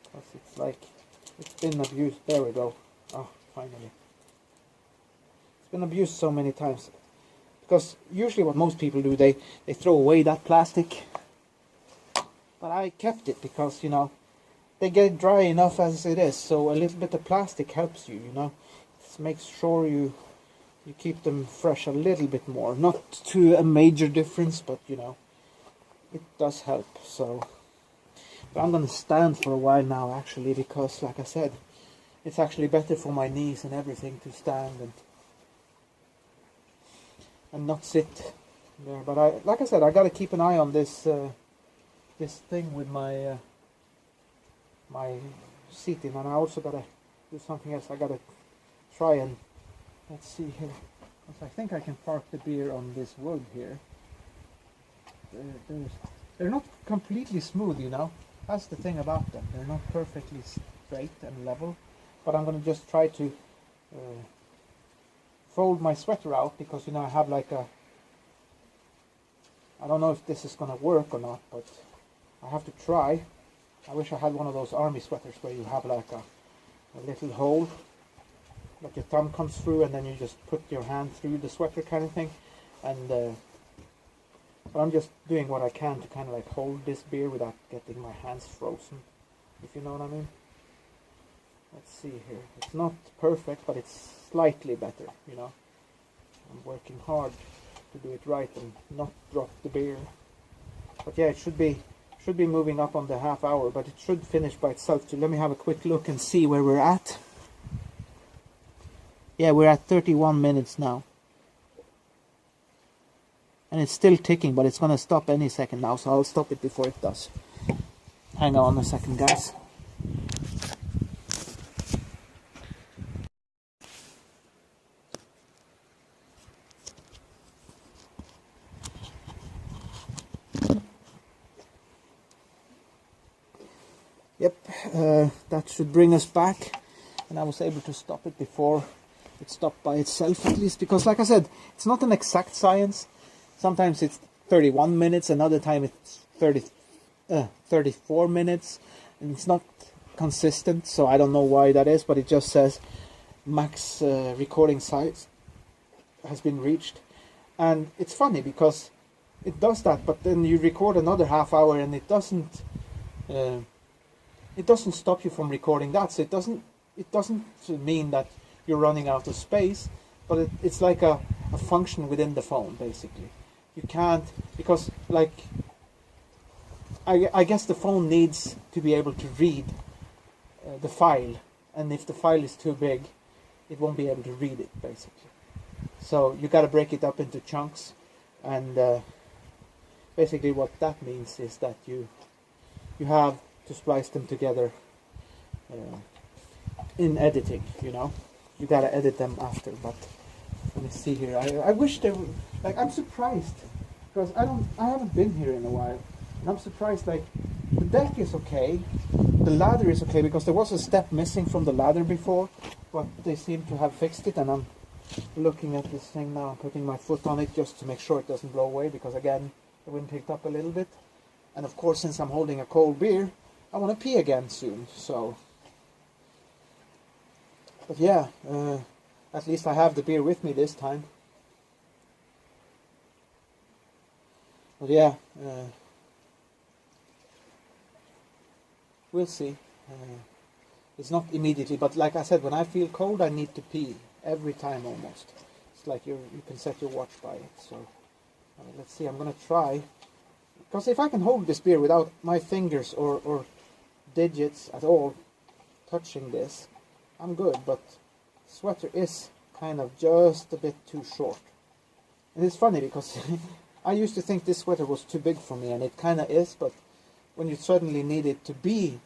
Because it's like, it's been abused. There we go. Oh, finally. It's been abused so many times. Because usually what most people do, they throw away that plastic. But I kept it because, you know, they get dry enough as it is. So a little bit of plastic helps you, you know. It makes sure you keep them fresh a little bit more. Not to a major difference, but, you know, it does help. So, but I'm going to stand for a while now, actually, because, like I said, it's actually better for my knees and everything to stand and not sit there. But like I said, I got to keep an eye on this this thing with my my seating, and I also got to do something else. I got to try and, let's see here, because I think I can park the beer on this wood here. They're not completely smooth, you know. That's the thing about them. They're not perfectly straight and level. But I'm going to just try to fold my sweater out, because, you know, I have like a, I don't know if this is going to work or not, but I have to try. I wish I had one of those army sweaters where you have like a little hole, like your thumb comes through and then you just put your hand through the sweater kind of thing. And but I'm just doing what I can to kind of like hold this beer without getting my hands frozen, if you know what I mean. Let's see here. It's not perfect, but it's slightly better, you know. I'm working hard to do it right and not drop the beer. But yeah, it should be moving up on the half hour, but it should finish by itself too. Let me have a quick look and see where we're at. Yeah, we're at 31 minutes now. And it's still ticking, but it's going to stop any second now, so I'll stop it before it does. Hang on a second, guys. Yep, that should bring us back. And I was able to stop it before it stopped by itself, at least, because, like I said, it's not an exact science. Sometimes it's 31 minutes, another time it's 34 minutes, and it's not consistent, so I don't know why that is, but it just says max recording size has been reached. And it's funny because it does that, but then you record another half hour and it doesn't stop you from recording that, so it doesn't mean that you're running out of space, but it's like a function within the phone, basically. You can't, because, like, I guess the phone needs to be able to read the file, and if the file is too big, it won't be able to read it, basically. So you got to break it up into chunks, and basically what that means is that you have to splice them together in editing, you know. You got to edit them after, but let me see here. I wish they were, like, I'm surprised, because I haven't been here in a while, and I'm surprised, like, the deck is okay, the ladder is okay, because there was a step missing from the ladder before, but they seem to have fixed it, and I'm looking at this thing now, I'm putting my foot on it just to make sure it doesn't blow away, because again, the wind picked up a little bit, and of course, since I'm holding a cold beer, I want to pee again soon, so, but yeah, at least I have the beer with me this time. But yeah, we'll see. It's not immediately, but like I said, when I feel cold, I need to pee every time almost. It's like you can set your watch by it. So let's see. I'm gonna try, because if I can hold this beer without my fingers or digits at all touching this, I'm good. But sweater is kind of just a bit too short. And it's funny because I used to think this sweater was too big for me, and it kind of is, but when you suddenly need it to be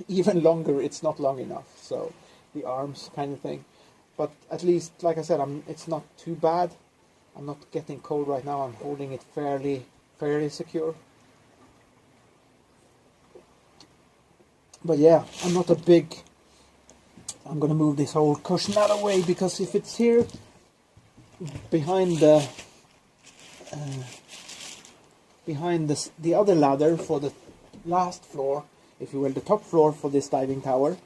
even longer, it's not long enough. So the arms kind of thing. But at least, like I said, it's not too bad. I'm not getting cold right now. I'm holding it fairly secure. But yeah, I'm not a big... I'm going to move this whole cushion out of the way, because if it's here behind the other ladder for the last floor, if you will, the top floor for this diving tower,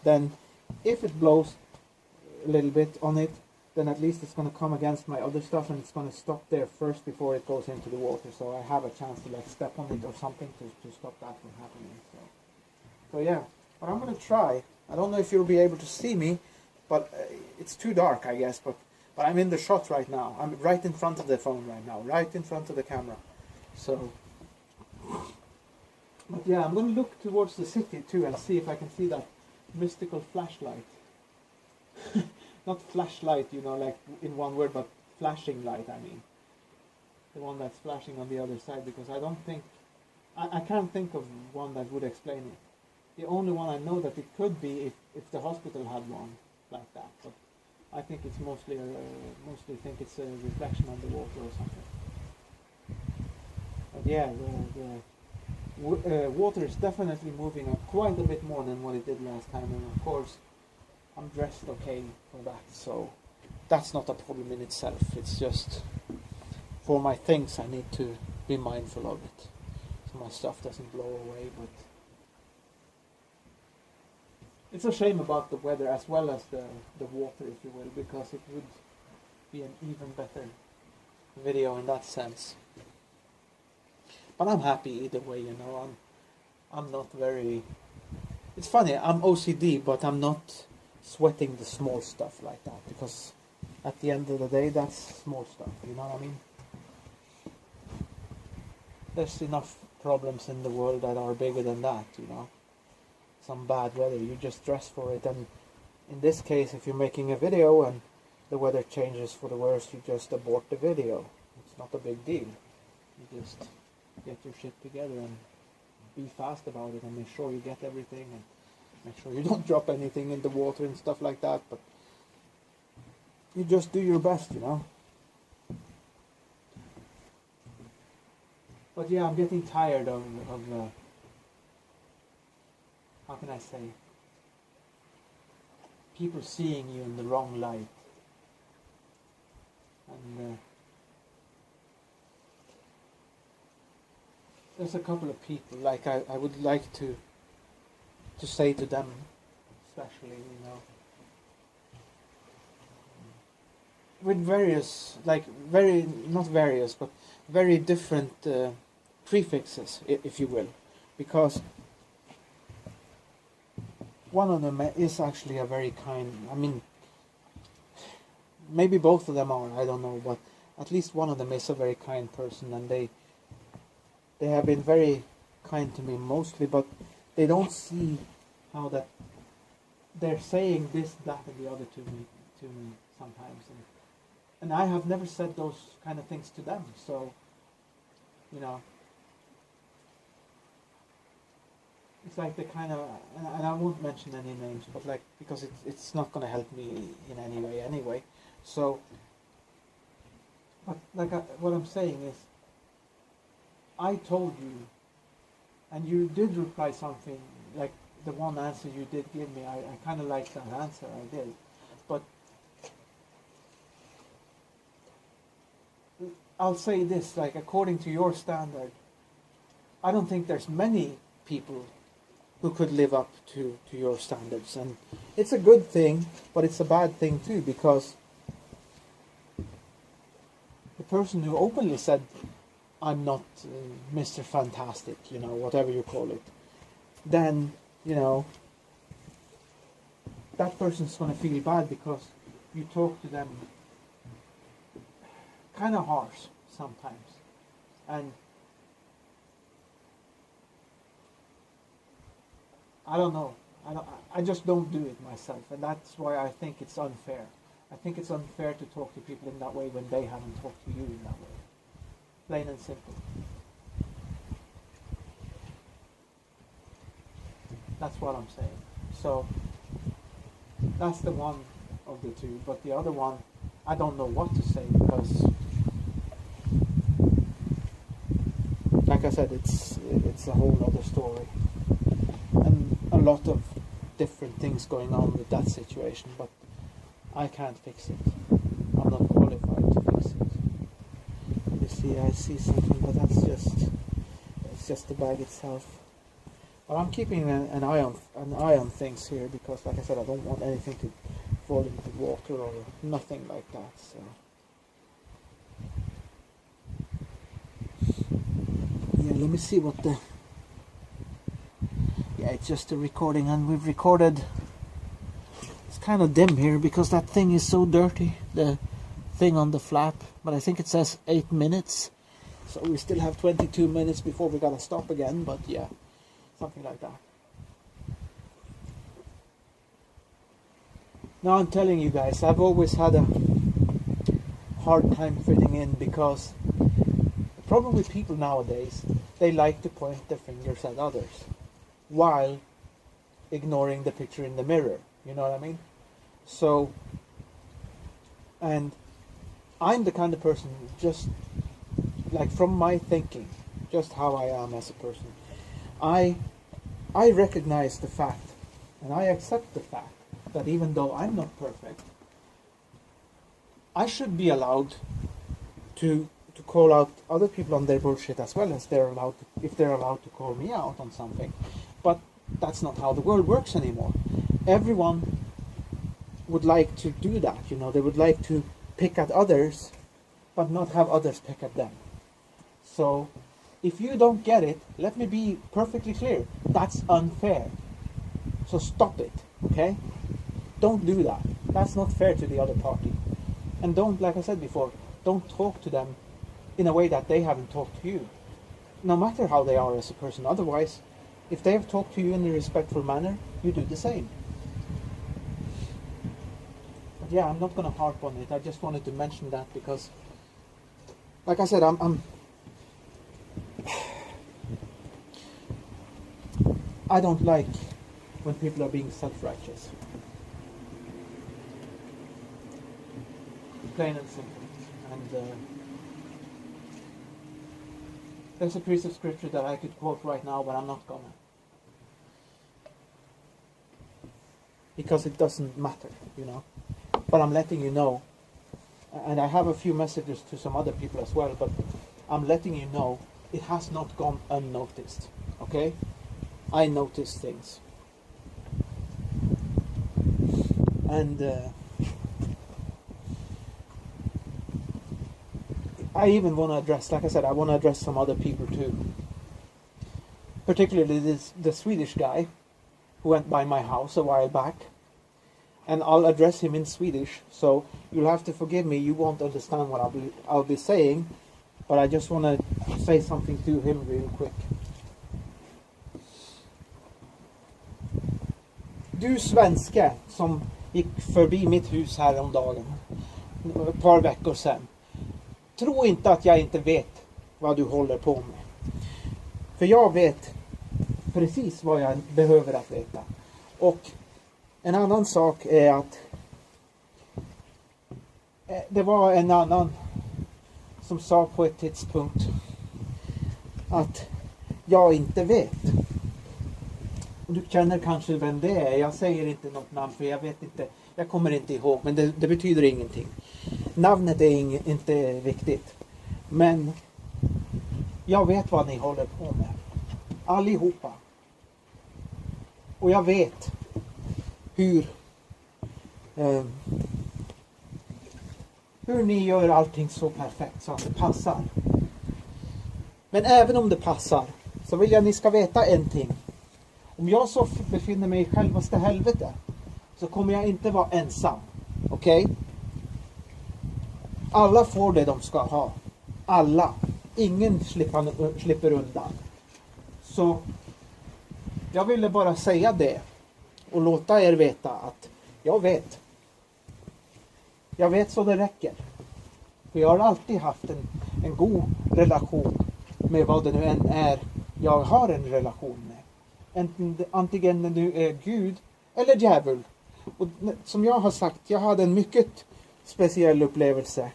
then if it blows a little bit on it, then at least it's going to come against my other stuff, and it's going to stop there first before it goes into the water, so I have a chance to like step on it or something to stop that from happening. So yeah, but I'm going to try. I don't know if you'll be able to see me, but it's too dark, I guess, but I'm in the shot right now. I'm right in front of the phone right now, right in front of the camera. So, but yeah, I'm going to look towards the city too and see if I can see that mystical flashlight. Not flashlight, you know, like in one word, but flashing light, I mean. The one that's flashing on the other side, because I don't think... I can't think of one that would explain it. The only one I know that it could be if the hospital had one like that, but I think it's mostly think it's a reflection on the water or something. But yeah, the water is definitely moving up quite a bit more than what it did last time, and of course I'm dressed okay for that, so that's not a problem in itself. It's just for my things I need to be mindful of it, so my stuff doesn't blow away. But it's a shame about the weather as well as the water, if you will, because it would be an even better video in that sense. But I'm happy either way, you know. I'm not very... It's funny, I'm OCD, but I'm not sweating the small stuff like that, because at the end of the day, that's small stuff, you know what I mean? There's enough problems in the world that are bigger than that, you know. Some bad weather, you just dress for it, and in this case, if you're making a video and the weather changes for the worse, you just abort the video. It's not a big deal. You just get your shit together and be fast about it and make sure you get everything and make sure you don't drop anything in the water and stuff like that, but you just do your best, you know. But yeah, I'm getting tired of how can I say, people seeing you in the wrong light. And there's a couple of people, like I would like to say to them, especially, you know, with various, like not various, but very different prefixes, if you will, because one of them is actually a very kind, I mean, maybe both of them are, I don't know, but at least one of them is a very kind person, and they have been very kind to me mostly, but they don't see how that they're saying this, that, and the other to me sometimes, and I have never said those kind of things to them, so, you know, it's like the kind of, and I won't mention any names, but like, because it's not going to help me in any way anyway, so, but like what I'm saying is, I told you, and you did reply something, like the one answer you did give me, I kind of liked that answer, I did, but I'll say this, like according to your standard, I don't think there's many people who could live up to your standards, and it's a good thing, but it's a bad thing too, because the person who openly said, I'm not Mr. Fantastic, you know, whatever you call it, then, you know, that person's going to feel bad because you talk to them kind of harsh sometimes, and I don't know, I just don't do it myself, and that's why I think it's unfair. I think it's unfair to talk to people in that way when they haven't talked to you in that way. Plain and simple. That's what I'm saying. So that's the one of the two. But the other one, I don't know what to say because, like I said, it's a whole other story. And a lot of different things going on with that situation. But I can't fix it. I'm not qualified to fix it. You see, I see something, but it's just the bag itself. But I'm keeping an eye on things here because, like I said, I don't want anything to fall into water or nothing like that. So yeah, let me see what the. Yeah, it's just a recording, and we've recorded. It's kind of dim here because that thing is so dirty. The thing on the flap, but I think it says 8 minutes, so we still have 22 minutes before we gotta stop again. But yeah. Something like that. Now I'm telling you guys, I've always had a hard time fitting in because the problem with people nowadays, they like to point their fingers at others while ignoring the picture in the mirror. You know what I mean? So, and I'm the kind of person, just like from my thinking, just how I am as a person, I recognize the fact, and I accept the fact that even though I'm not perfect, I should be allowed to call out other people on their bullshit as well as if they're allowed to call me out on something. But that's not how the world works anymore. Everyone would like to do that, you know. They would like to pick at others, but not have others pick at them. So if you don't get it, let me be perfectly clear. That's unfair. So stop it, okay? Don't do that. That's not fair to the other party. And don't, like I said before, don't talk to them in a way that they haven't talked to you. No matter how they are as a person. Otherwise, if they have talked to you in a respectful manner, you do the same. But yeah, I'm not going to harp on it. I just wanted to mention that because, like I said, I don't like when people are being self-righteous. Plain and simple. And there's a piece of scripture that I could quote right now, but I'm not gonna. Because it doesn't matter, you know. But I'm letting you know. And I have a few messages to some other people as well, but I'm letting you know it has not gone unnoticed. Okay? I notice things. And I even want to address, like I said, I want to address some other people too. Particularly the Swedish guy who went by my house a while back. And I'll address him in Swedish, so you'll have to forgive me. You won't understand what I'll be saying, but I just want to say something to him real quick. Du svenska som gick förbi mitt hus här om dagen, ett par veckor sedan. Tro inte att jag inte vet vad du håller på med. För jag vet precis vad jag behöver att veta. Och en annan sak är att det var en annan som sa på ett tidspunkt att jag inte vet. Och du känner kanske vem det är. Jag säger inte något namn för jag vet inte. Jag kommer inte ihåg, men det betyder ingenting. Namnet är inte viktigt. Men jag vet vad ni håller på med. Allihopa. Och jag vet hur ni gör allting så perfekt så att det passar. Men även om det passar så vill jag att ni ska veta en ting. Om jag så befinner mig i självaste helvete så kommer jag inte vara ensam. Okej? Alla får det de ska ha. Alla. Ingen slipper undan. Så jag ville bara säga det och låta er veta att jag vet. Jag vet så det räcker. För jag har alltid haft en god relation med vad det nu än är jag har en relation med. Antingen det nu är Gud eller djävul. Och som jag har sagt, jag hade en mycket speciell upplevelse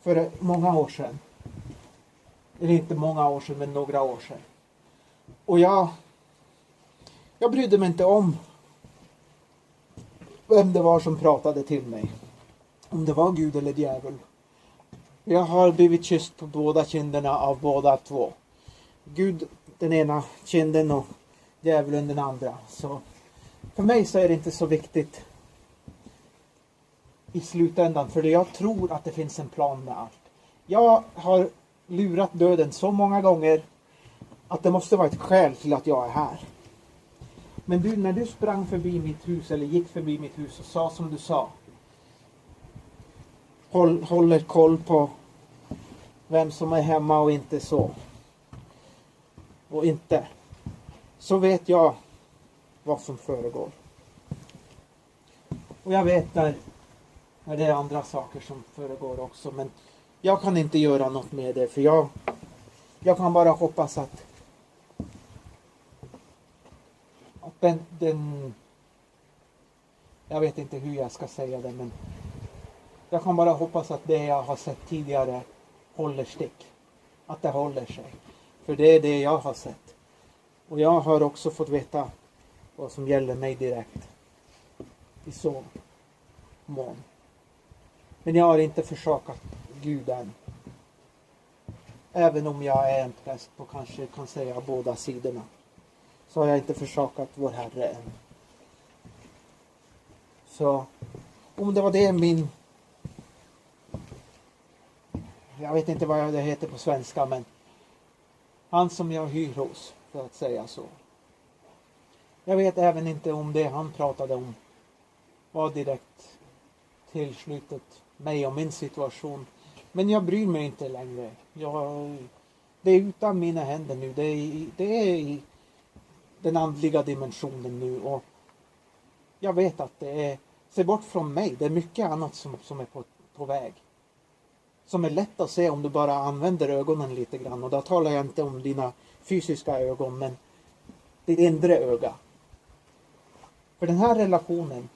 för många år sedan. Eller inte många år sedan, men några år sedan. Och jag brydde mig inte om vem det var som pratade till mig. Om det var Gud eller djävul. Jag har blivit kysst på båda kinderna av båda två. Gud den ena kinden och djävulen den andra. Så för mig så är det inte så viktigt i slutändan. För jag tror att det finns en plan med allt. Jag har lurat döden så många gånger att det måste vara ett skäl till att jag är här. Men du, när du sprang förbi mitt hus eller gick förbi mitt hus och sa som du sa. Håller koll på vem som är hemma och inte så. Och inte. Så vet jag vad som föregår. Och jag vet när det är andra saker som föregår också. Men jag kan inte göra något med det. För jag kan bara hoppas att den jag vet inte hur jag ska säga det, men jag kan bara hoppas att det jag har sett tidigare håller stick. Att det håller sig. För det är det jag har sett. Och jag har också fått veta vad som gäller mig direkt. I så mån. Men jag har inte försakat Gud än. Även om jag är en präst på kanske kan säga båda sidorna. Så har jag inte försakat vår Herre än. Så om det var det min... Jag vet inte vad det heter på svenska, men han som jag hyr hos, för att säga så. Jag vet även inte om det han pratade om var direkt tillslutet mig och min situation. Men jag bryr mig inte längre. Det är utan mina händer nu. Det är i den andliga dimensionen nu. Och jag vet att det är... Se bort från mig. Det är mycket annat som är på väg. Som är lätt att se om du bara använder ögonen lite grann. Och då talar jag inte om dina fysiska ögon, men ditt inre öga. För den här relationen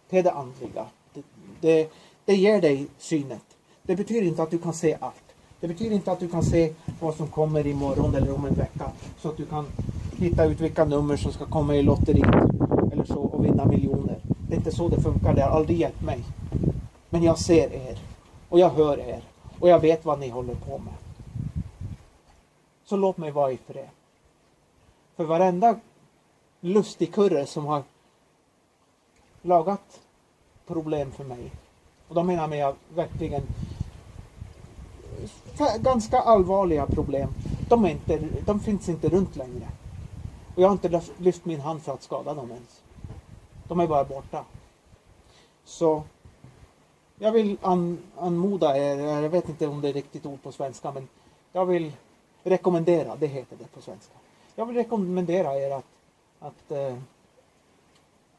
till det andliga, det ger dig synet. Det betyder inte att du kan se allt. Det betyder inte att du kan se vad som kommer imorgon eller om en vecka. Så att du kan hitta ut vilka nummer som ska komma i lotteriet eller så och vinna miljoner. Det är inte så det funkar. Det har aldrig hjälpt mig. Men jag ser er. Och jag hör er. Och jag vet vad ni håller på med. Så låt mig vara i fred. För varenda lustigkurre som har lagat problem för mig. Och då menar jag verkligen ganska allvarliga problem. De finns inte runt längre. Och jag har inte lyft min hand för att skada dem ens. De är bara borta. Så jag vill anmoda er, jag vet inte om det är riktigt ord på svenska, men jag vill rekommendera, det heter det på svenska. Jag vill rekommendera er att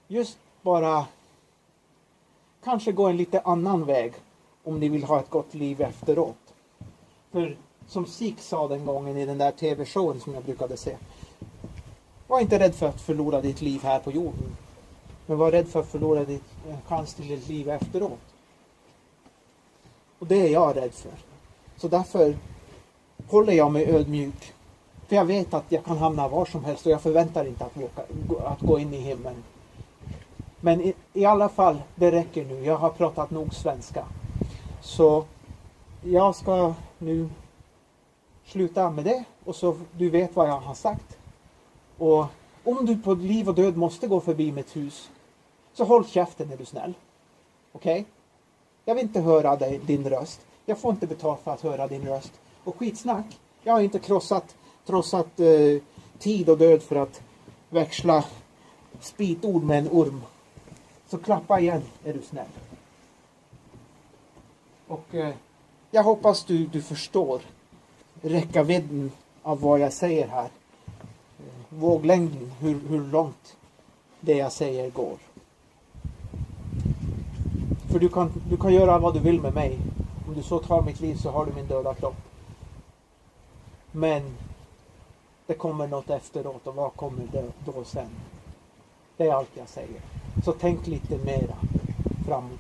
just bara kanske gå en lite annan väg om ni vill ha ett gott liv efteråt. För som Sik sa den gången i den där tv-showen som jag brukade se. Var inte rädd för att förlora ditt liv här på jorden. Men var rädd för att förlora ditt chans till ditt liv efteråt. Och det är jag rädd för. Så därför håller jag mig ödmjuk. För jag vet att jag kan hamna var som helst och jag förväntar inte att gå in i himlen. Men i alla fall, det räcker nu. Jag har pratat nog svenska. Så jag ska nu sluta med det. Och så du vet vad jag har sagt. Och om du på liv och död måste gå förbi mitt hus, så håll käften, är du snäll. Okej? Jag vill inte höra din röst. Jag får inte betalt för att höra din röst. Och skitsnack. Jag har inte trotsat tid och död för att växla spitord med en orm. Så klappa igen, är du snäll. Och jag hoppas du förstår räckvidden av vad jag säger här. Våglängden, hur långt det jag säger går. För du kan göra vad du vill med mig. Om du så tar mitt liv så har du min döda kropp. Men det kommer något efteråt, och vad kommer det då sen? Det är allt jag säger. Så tänk lite mera fram,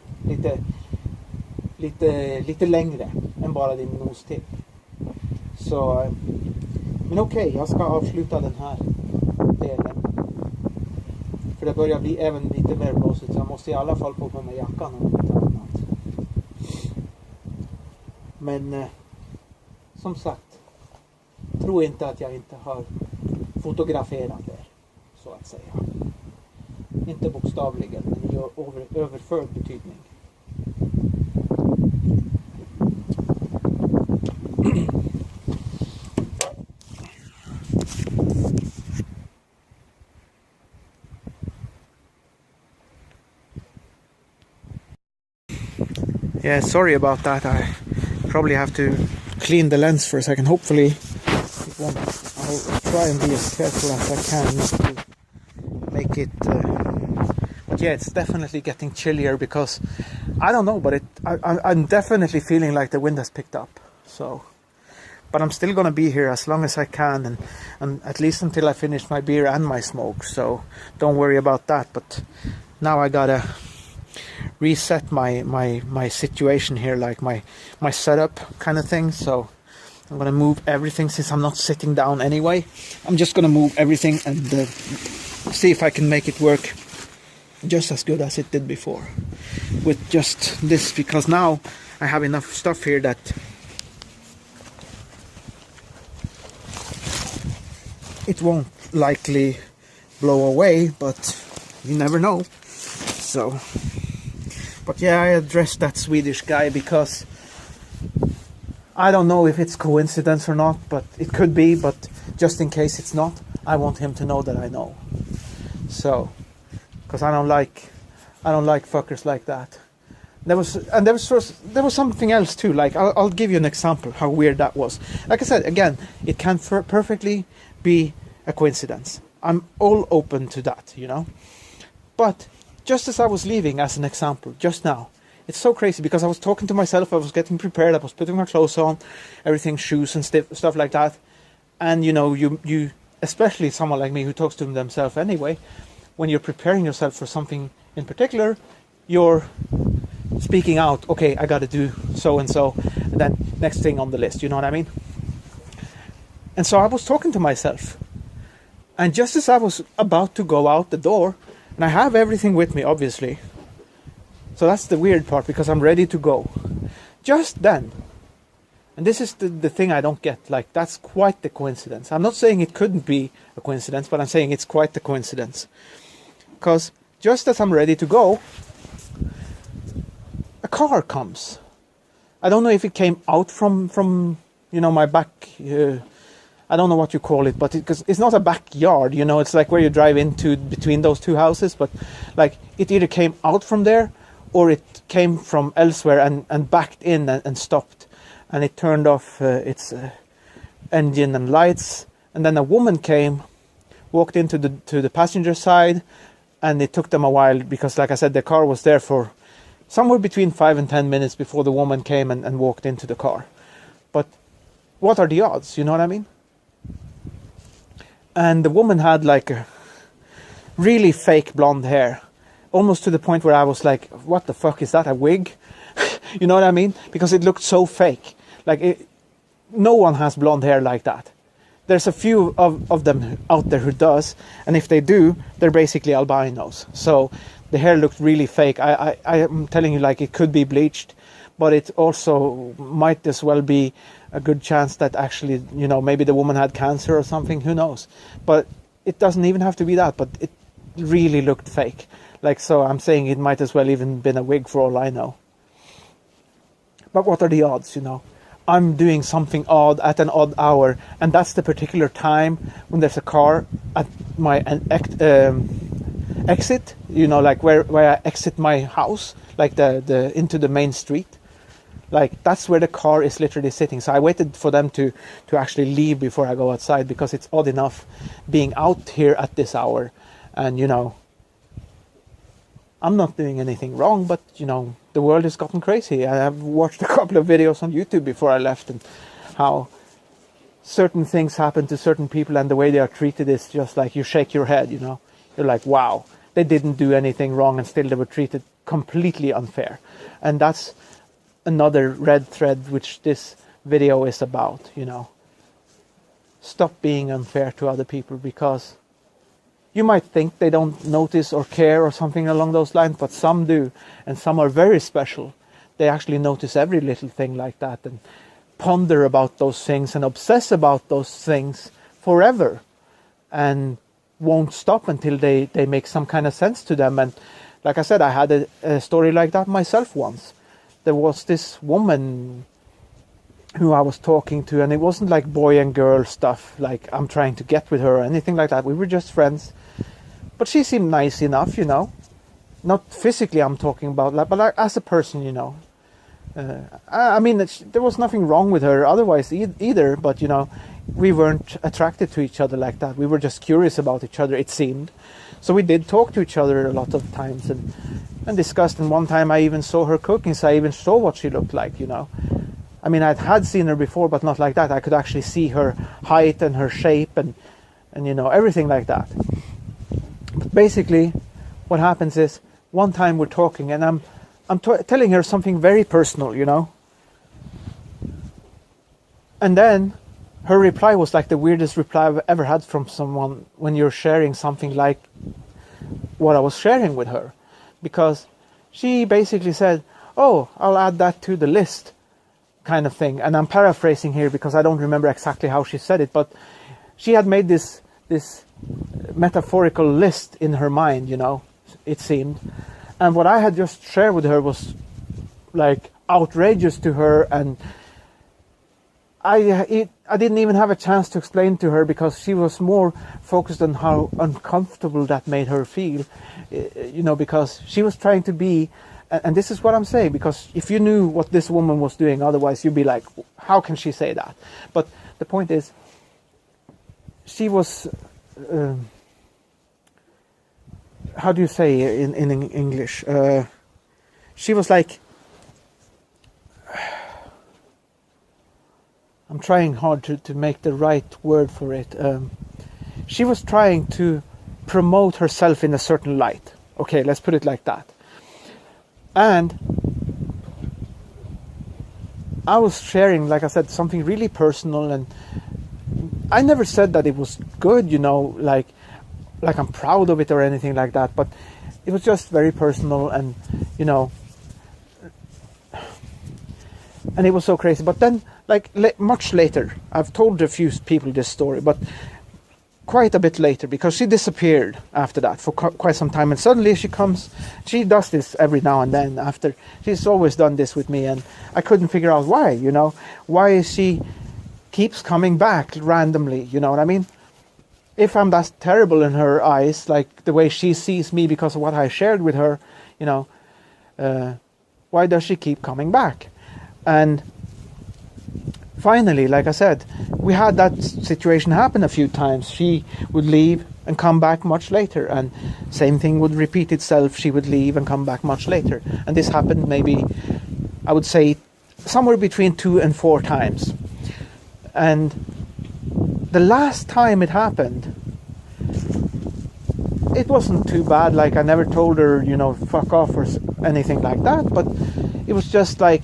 lite längre än bara din nostipp. Så, men okej, jag ska avsluta den här delen. För det börjar bli även lite mer blåsigt, så jag måste i alla fall få på mig jackan och något annat. Men som sagt, tro inte att jag inte har fotograferat er, så att säga. Inte bokstavligen, men i överförd betydning. Yeah, sorry about that. I probably have to clean the lens for a second. Hopefully it won't. I'll try and be as careful as I can not to make it but yeah, it's definitely getting chillier because I don't know, but I'm definitely feeling like the wind has picked up. So, but I'm still gonna be here as long as I can, and at least until I finish my beer and my smoke. So don't worry about that. But now I gotta reset my situation here, like my setup kind of thing. So I'm gonna move everything, since I'm not sitting down anyway. I'm just gonna move everything and see if I can make it work just as good as it did before with just this, because now I have enough stuff here that it won't likely blow away, but you never know. So, but yeah, I addressed that Swedish guy because I don't know if it's coincidence or not, but it could be. But just in case it's not, I want him to know that I know. So, because I don't like fuckers like that. There was something else too. Like I'll give you an example how weird that was. Like I said again, it can perfectly be a coincidence. I'm all open to that, you know. But just as I was leaving, as an example, just now, it's so crazy because I was talking to myself, I was getting prepared, I was putting my clothes on, everything, shoes and stuff like that. And you know, you especially someone like me who talks to themselves anyway, when you're preparing yourself for something in particular, you're speaking out, okay, I gotta do so and so, and then next thing on the list, you know what I mean? And so I was talking to myself, and just as I was about to go out the door, and I have everything with me, obviously. So that's the weird part, because I'm ready to go. Just then, and this is the thing I don't get, like, that's quite the coincidence. I'm not saying it couldn't be a coincidence, but I'm saying it's quite the coincidence. Because just as I'm ready to go, a car comes. I don't know if it came out from you know, my back, I don't know what you call it, but because it's not a backyard, you know, it's like where you drive into between those two houses, but like it either came out from there or it came from elsewhere and backed in and stopped, and it turned off its engine and lights, and then a woman came, walked into the passenger side, and it took them a while because, like I said, the car was there for somewhere between 5 and 10 minutes before the woman came and walked into the car. But what are the odds, you know what I mean? And the woman had like a really fake blonde hair, almost to the point where I was like, what the fuck, is that a wig? You know what I mean? Because it looked so fake. Like, no one has blonde hair like that. There's a few of them out there who does, and if they do, they're basically albinos. So the hair looked really fake. I am telling you, like, it could be bleached, but it also might as well be a good chance that actually, you know, maybe the woman had cancer or something, who knows. But it doesn't even have to be that, but it really looked fake. Like, so I'm saying it might as well even been a wig for all I know. But what are the odds, you know? I'm doing something odd at an odd hour, and that's the particular time when there's a car at my exit, you know, like where I exit my house, like the into the main street. Like, that's where the car is literally sitting. So I waited for them to actually leave before I go outside, because it's odd enough being out here at this hour. And, you know, I'm not doing anything wrong, but you know, the world has gotten crazy. I have watched a couple of videos on YouTube before I left, and how certain things happen to certain people, and the way they are treated is just like, you shake your head, you know. You're like, wow, they didn't do anything wrong and still they were treated completely unfair. And that's another red thread which this video is about, you know. Stop being unfair to other people, because you might think they don't notice or care or something along those lines, but some do, and some are very special. They actually notice every little thing like that and ponder about those things and obsess about those things forever, and won't stop until they make some kind of sense to them. And like I said, I had a story like that myself once. There was this woman who I was talking to, and it wasn't like boy and girl stuff, like I'm trying to get with her or anything like that. We were just friends. But she seemed nice enough, you know. Not physically I'm talking about, but like, as a person, you know. I mean, there was nothing wrong with her otherwise either, but you know, we weren't attracted to each other like that. We were just curious about each other, it seemed. So we did talk to each other a lot of times and discussed. And one time I even saw her cooking, so I even saw what she looked like, you know. I mean, I had seen her before, but not like that. I could actually see her height and her shape and you know, everything like that. But basically, what happens is, one time we're talking and I'm telling her something very personal, you know. And then her reply was like the weirdest reply I've ever had from someone when you're sharing something like what I was sharing with her. Because she basically said, oh, I'll add that to the list, kind of thing. And I'm paraphrasing here because I don't remember exactly how she said it, but she had made this metaphorical list in her mind, you know, it seemed. And what I had just shared with her was like outrageous to her, and I didn't even have a chance to explain to her, because she was more focused on how uncomfortable that made her feel, you know, because she was trying to be, and this is what I'm saying, because if you knew what this woman was doing, otherwise you'd be like, how can she say that? But the point is, she was, how do you say in English? She was like, I'm trying hard to make the right word for it. She was trying to promote herself in a certain light. Okay, let's put it like that. And I was sharing, like I said, something really personal, and I never said that it was good, you know, like I'm proud of it or anything like that, but it was just very personal, and you know, and it was so crazy. But then, like much later, I've told a few people this story, but quite a bit later, because she disappeared after that for quite some time, and suddenly she does this every now and then. After, she's always done this with me, and I couldn't figure out why, you know, why she keeps coming back randomly, you know what I mean? If I'm that terrible in her eyes, like the way she sees me because of what I shared with her, you know, why does she keep coming back? And finally, like I said, we had that situation happen a few times. She would leave and come back much later, and same thing would repeat itself. She would leave and come back much later. And this happened maybe, I would say, somewhere between 2 and 4 times. And the last time it happened, it wasn't too bad. Like, I never told her, you know, fuck off or anything like that, but it was just like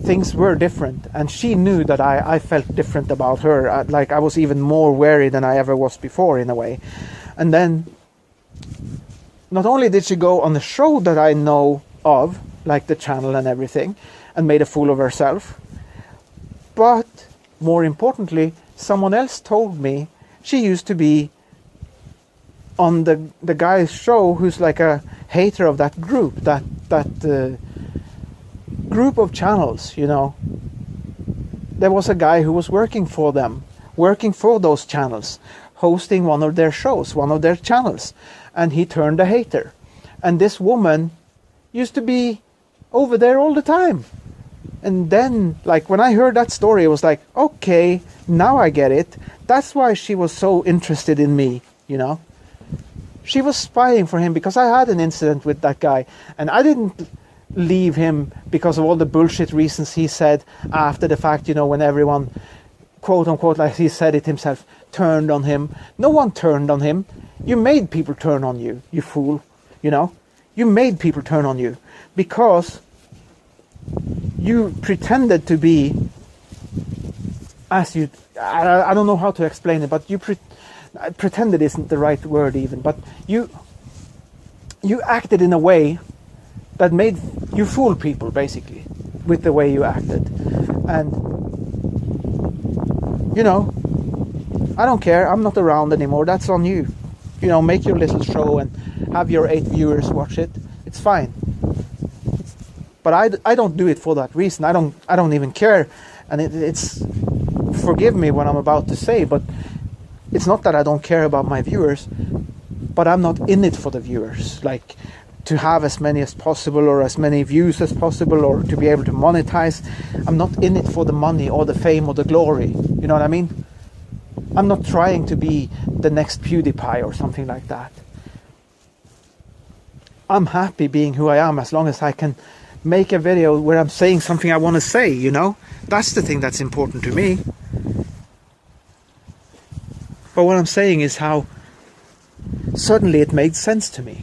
things were different, and she knew that I felt different about her. Like, I was even more wary than I ever was before, in a way. And then not only did she go on the show that I know of, like the channel and everything, and made a fool of herself, but more importantly, someone else told me she used to be on the guy's show who's like a hater of that group, that group of channels, you know. There was a guy who was working for them, working for those channels, hosting one of their shows, one of their channels, and he turned a hater. And this woman used to be over there all the time. And then, like, when I heard that story, it was like, okay, now I get it. That's why she was so interested in me, you know. She was spying for him because I had an incident with that guy, and I didn't leave him because of all the bullshit reasons he said after the fact, you know, when everyone, quote unquote, like he said it himself, turned on him. No one turned on him. You made people turn on you, you fool. You know, you made people turn on you because you pretended to be, as you, I don't know how to explain it, but you pretended isn't the right word even, but you acted in a way that made you fool people, basically, with the way you acted. And, you know, I don't care. I'm not around anymore. That's on you. You know, make your little show and have your 8 viewers watch it. It's fine. But I don't do it for that reason. I don't even care. And it's, forgive me what I'm about to say, but it's not that I don't care about my viewers, but I'm not in it for the viewers. Like, to have as many as possible or as many views as possible or to be able to monetize. I'm not in it for the money or the fame or the glory. You know what I mean? I'm not trying to be the next PewDiePie or something like that. I'm happy being who I am as long as I can make a video where I'm saying something I want to say, you know? That's the thing that's important to me. But what I'm saying is how suddenly it made sense to me.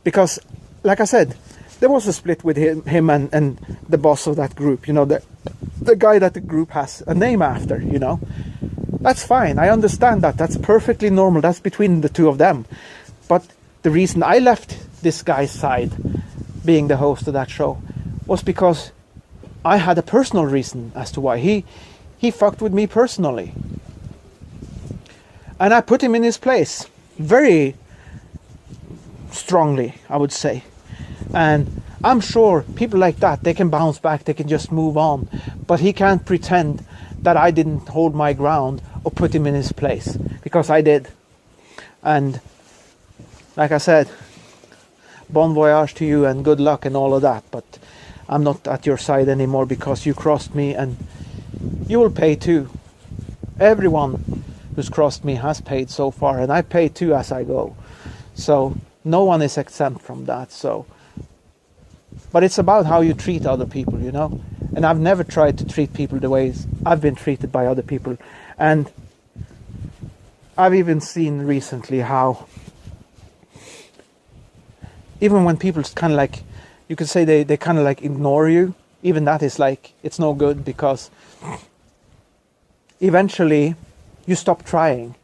Because, like I said, there was a split with him and the boss of that group, you know, the guy that the group has a name after, you know. That's fine, I understand that, that's perfectly normal, that's between the two of them. But the reason I left this guy's side, being the host of that show, was because I had a personal reason as to why. He fucked with me personally. And I put him in his place, very strongly, I would say. And I'm sure people like that, they can bounce back, they can just move on. But he can't pretend that I didn't hold my ground or put him in his place, because I did. And like I said, bon voyage to you and good luck and all of that, but I'm not at your side anymore because you crossed me, and you will pay too. Everyone who's crossed me has paid so far, and I pay too as I go. So no one is exempt from that. So, but it's about how you treat other people, you know. And I've never tried to treat people the ways I've been treated by other people. And I've even seen recently how even when people kind of like, you could say they kind of like ignore you, even that is like, it's no good, because eventually you stop trying.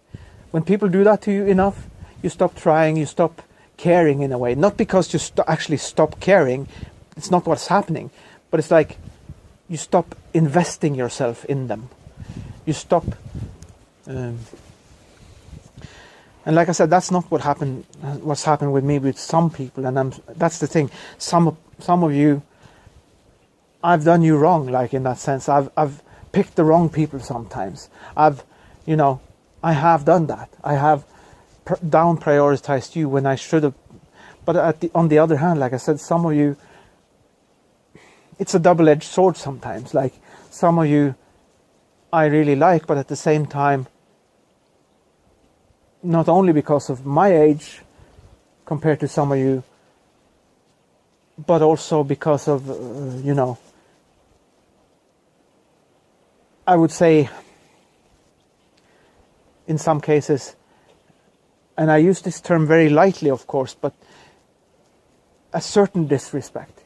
When people do that to you enough, you stop trying, you stop caring in a way. Not because you actually stop caring, it's not what's happening, but it's like you stop investing yourself in them. You stop, and like I said, that's not what's happened with me with some people, and that's the thing. Some of you, I've done you wrong, like in that sense. I've picked the wrong people sometimes. I have done that. I have down prioritized you when I should have. But on the other hand, like I said, some of you, it's a double-edged sword sometimes. Like some of you I really like, but at the same time, not only because of my age compared to some of you, but also because of, I would say in some cases, and I use this term very lightly, of course, but a certain disrespect,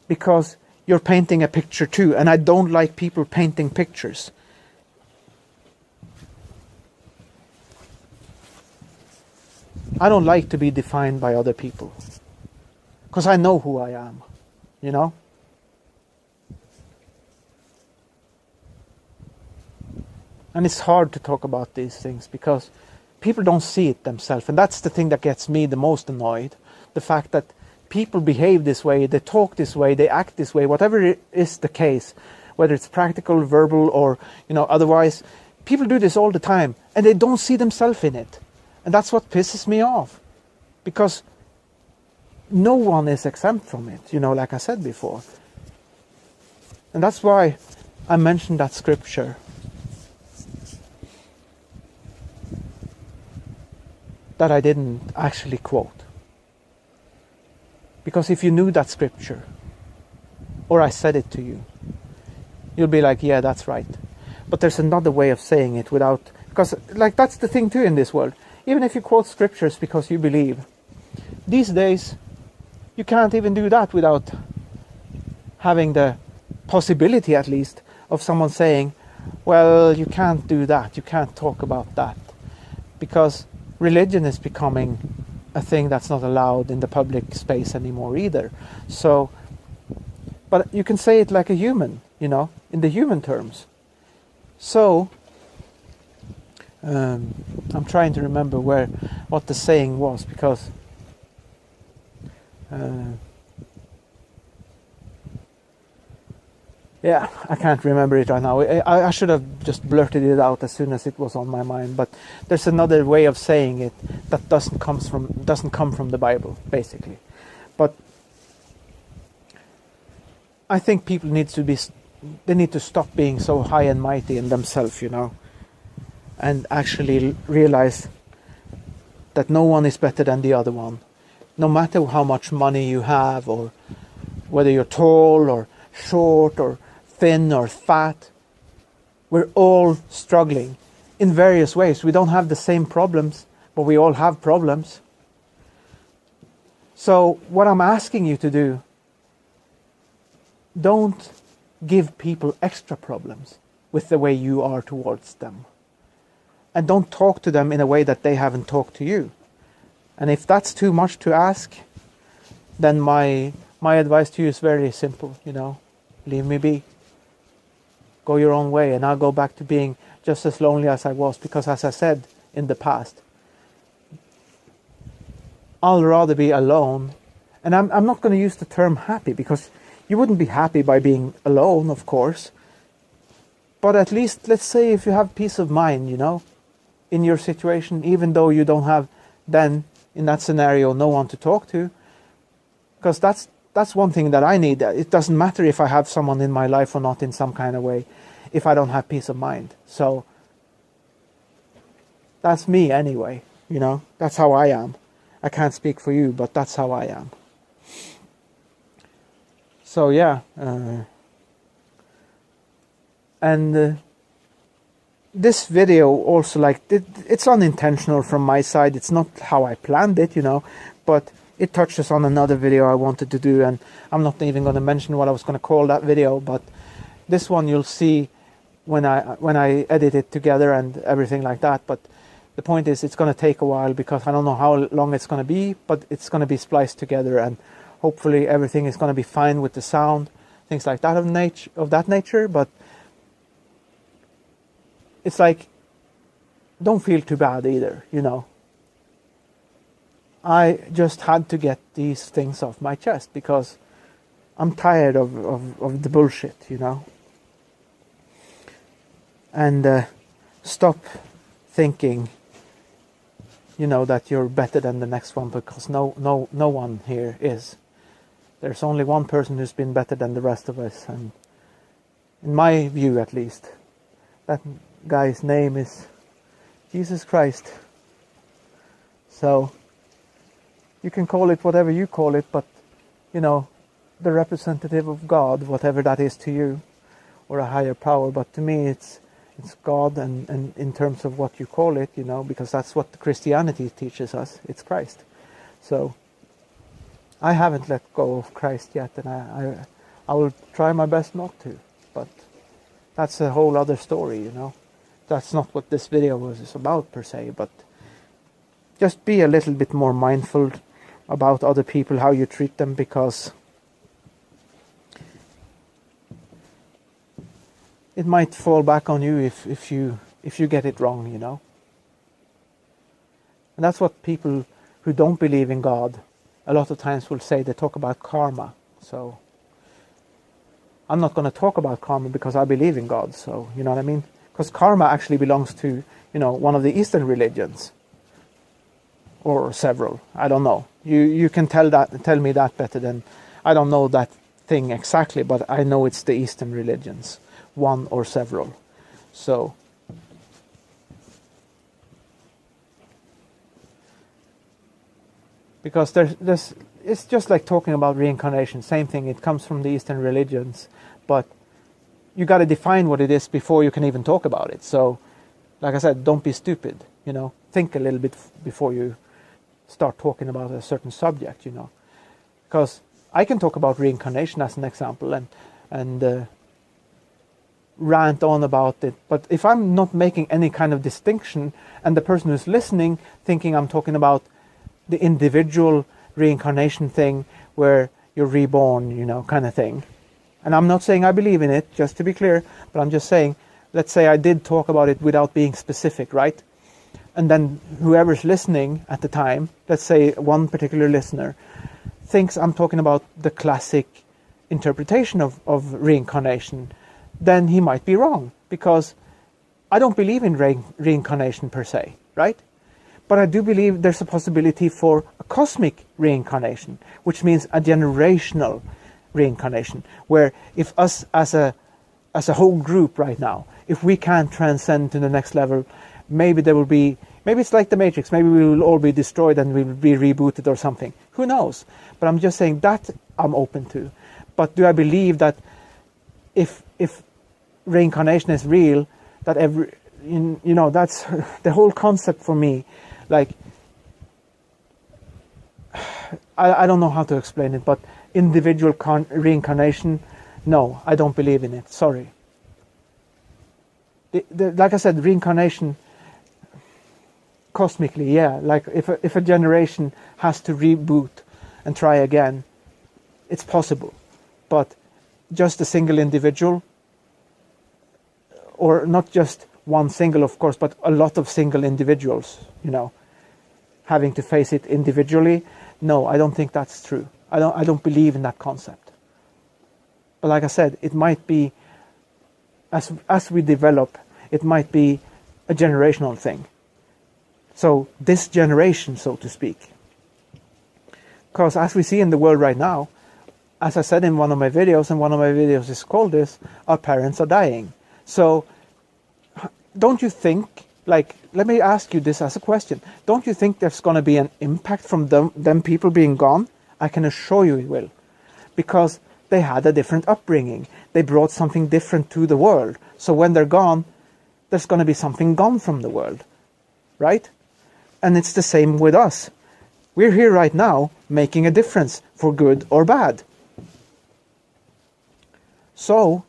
because you're painting a picture too, and I don't like people painting pictures. I don't like to be defined by other people, because I know who I am, And it's hard to talk about these things because people don't see it themselves. And that's the thing that gets me the most annoyed. The fact that people behave this way, they talk this way, they act this way, whatever is the case, whether it's practical, verbal, or, otherwise, people do this all the time and they don't see themselves in it. And that's what pisses me off, because no one is exempt from it, like I said before. And that's why I mentioned that scripture. that I didn't actually quote. Because if you knew that scripture, or I said it to you, you'll be like, yeah, that's right. But there's another way of saying it without, because like that's the thing too in this world. Even if you quote scriptures because you believe, these days you can't even do that without having the possibility at least of someone saying, well, you can't do that, you can't talk about that, because religion is becoming a thing that's not allowed in the public space anymore either. So, but you can say it like a human, you know, in the human terms. So, I'm trying to remember what the saying was, because yeah, I can't remember it right now. I should have just blurted it out as soon as it was on my mind. But there's another way of saying it that doesn't come from the Bible, basically. But I think people need to stop being so high and mighty in themselves, you know, and actually realize that no one is better than the other one, no matter how much money you have, or whether you're tall or short or thin or fat. We're all struggling in various ways. We don't have the same problems, but we all have problems. So what I'm asking you to do, don't give people extra problems with the way you are towards them. And don't talk to them in a way that they haven't talked to you. And if that's too much to ask, then my advice to you is very simple, you know. Leave me be. Go your own way, and I'll go back to being just as lonely as I was, because as I said in the past, I'll rather be alone. And I'm not going to use the term happy, because you wouldn't be happy by being alone, of course. But at least, let's say, if you have peace of mind, you know, in your situation, even though you don't have then, in that scenario, no one to talk to, because that's one thing that I need. It doesn't matter if I have someone in my life or not in some kind of way, if I don't have peace of mind. So that's me anyway, you know. That's how I am. I can't speak for you, but that's how I am. So yeah, this video also, like, it's unintentional from my side. It's not how I planned it, you know, but it touches on another video I wanted to do, and I'm not even going to mention what I was going to call that video, but this one you'll see when I edit it together and everything like that. But the point is, it's going to take a while, because I don't know how long it's going to be, but it's going to be spliced together, and hopefully everything is going to be fine with the sound, things like that of that nature. But it's like, don't feel too bad either, you know. I just had to get these things off my chest, because I'm tired of the bullshit, you know. And stop thinking, you know, that you're better than the next one, because no one here is. There's only one person who's been better than the rest of us, and in my view at least, that guy's name is Jesus Christ. So you can call it whatever you call it, but, you know, the representative of God, whatever that is to you, or a higher power. But to me, it's God, and in terms of what you call it, you know, because that's what Christianity teaches us. It's Christ. So I haven't let go of Christ yet, and I will try my best not to. But that's a whole other story, you know. That's not what this video was about per se, but just be a little bit more mindful about other people, how you treat them, because it might fall back on you if you get it wrong, you know. And that's what people who don't believe in God a lot of times will say. They talk about karma. So I'm not going to talk about karma, because I believe in God. So, you know what I mean? Because karma actually belongs to, you know, one of the Eastern religions, or several. I don't know. You can tell me that better than. I don't know that thing exactly, but I know it's the Eastern religions, one or several. So Because it's just like talking about reincarnation. Same thing. It comes from the Eastern religions, but you got to define what it is before you can even talk about it. So, like I said, don't be stupid. Think a little bit before you start talking about a certain subject. Because I can talk about reincarnation as an example and rant on about it. But if I'm not making any kind of distinction, and the person who's listening thinking I'm talking about the individual reincarnation thing where you're reborn, kind of thing. And I'm not saying I believe in it, just to be clear, but I'm just saying, let's say I did talk about it without being specific, right? And then whoever's listening at the time, let's say one particular listener, thinks I'm talking about the classic interpretation of reincarnation, then he might be wrong, because I don't believe in reincarnation per se, right? But I do believe there's a possibility for a cosmic reincarnation, which means a generational reincarnation, where if us as a whole group right now, if we can't transcend to the next level, maybe it's like the Matrix, maybe we will all be destroyed and we will be rebooted or something. Who knows? But I'm just saying that I'm open to. But do I believe that if reincarnation is real, that that's the whole concept for me. Like, I don't know how to explain it, but individual reincarnation, no, I don't believe in it. Sorry. Like I said, reincarnation, cosmically, yeah. Like if a generation has to reboot and try again, it's possible. But just a single individual, or not just one single, of course, but a lot of single individuals, having to face it individually, no, I don't think that's true. I don't believe in that concept. But like I said, it might be, as we develop, it might be a generational thing. So this generation, so to speak. Because as we see in the world right now, as I said in one of my videos, and one of my videos is called this, our parents are dying. So don't you think, let me ask you this as a question. Don't you think there's going to be an impact from them people being gone? I can assure you it will. Because they had a different upbringing. They brought something different to the world. So when they're gone, there's going to be something gone from the world. Right? And it's the same with us. We're here right now making a difference for good or bad. So,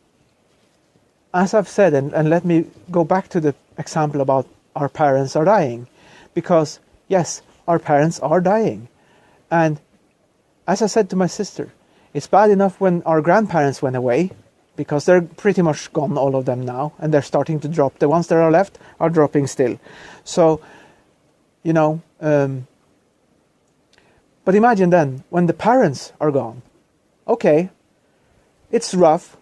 as I've said, and let me go back to the example about our parents are dying. Because, yes, our parents are dying. And as I said to my sister, it's bad enough when our grandparents went away, because they're pretty much gone, all of them now, and they're starting to drop. The ones that are left are dropping still. So, but imagine then, when the parents are gone, okay, it's rough,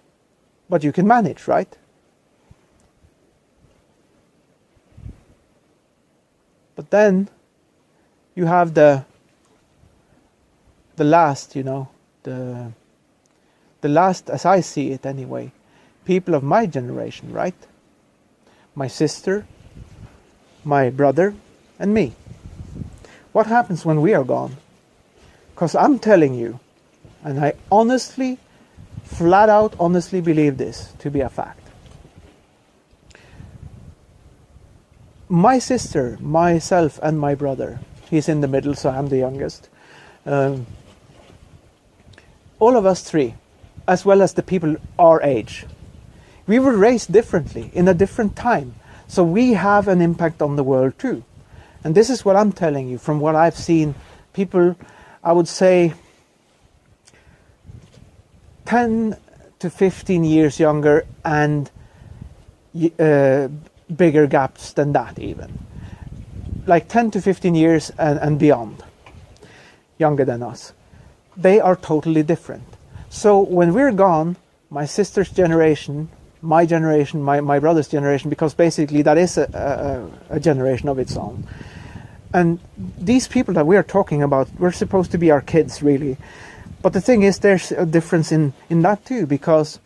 but you can manage, right? But then you have the last, the last, as I see it anyway, people of my generation, right? My sister, my brother, and me. What happens when we are gone? Because I'm telling you, and I honestly, flat out honestly believe this to be a fact. My sister, myself, and my brother, he's in the middle, so I'm the youngest. All of us three, as well as the people our age, we were raised differently in a different time. So we have an impact on the world too. And this is what I'm telling you from what I've seen. People, I would say, 10 to 15 years younger and bigger gaps than that even. Like 10 to 15 years and beyond, younger than us. They are totally different. So when we're gone, my sister's generation, my generation, my brother's generation, because basically that is a generation of its own. And these people that we are talking about, we're supposed to be our kids, really. But the thing is, there's a difference in that too, because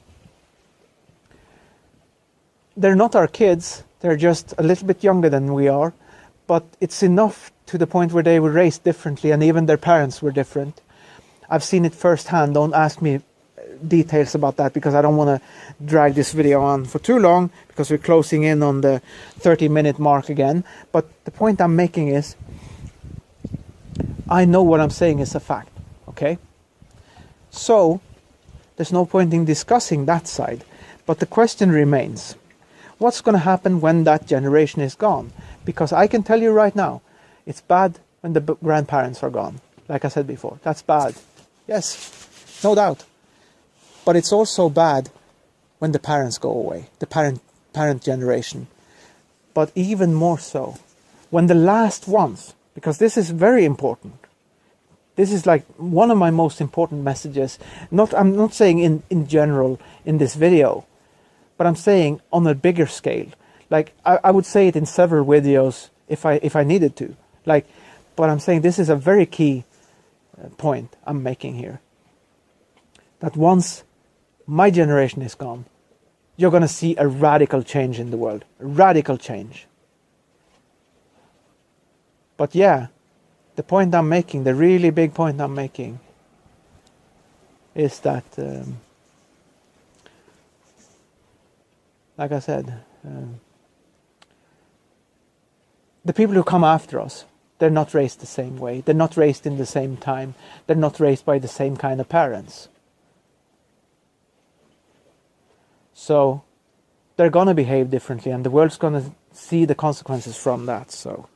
they're not our kids, they're just a little bit younger than we are, but it's enough to the point where they were raised differently, and even their parents were different. I've seen it firsthand. Don't ask me details about that, because I don't want to drag this video on for too long, because we're closing in on the 30-minute mark again. But the point I'm making is, I know what I'm saying is a fact, okay? So there's no point in discussing that side. But the question remains, what's going to happen when that generation is gone? Because I can tell you right now, it's bad when the grandparents are gone. Like I said before, that's bad. Yes, no doubt. But it's also bad when the parents go away, the parent generation. But even more so, when the last ones, because this is very important. This is like one of my most important messages. I'm not saying in general in this video, but I'm saying on a bigger scale. Like I would say it in several videos if I needed to. But I'm saying this is a very key point I'm making here. That once my generation is gone, you're going to see a radical change in the world. A radical change. But yeah, the point I'm making, the really big point I'm making, is that, like I said, the people who come after us, they're not raised the same way. They're not raised in the same time. They're not raised by the same kind of parents. So they're going to behave differently, and the world's going to see the consequences from that. So,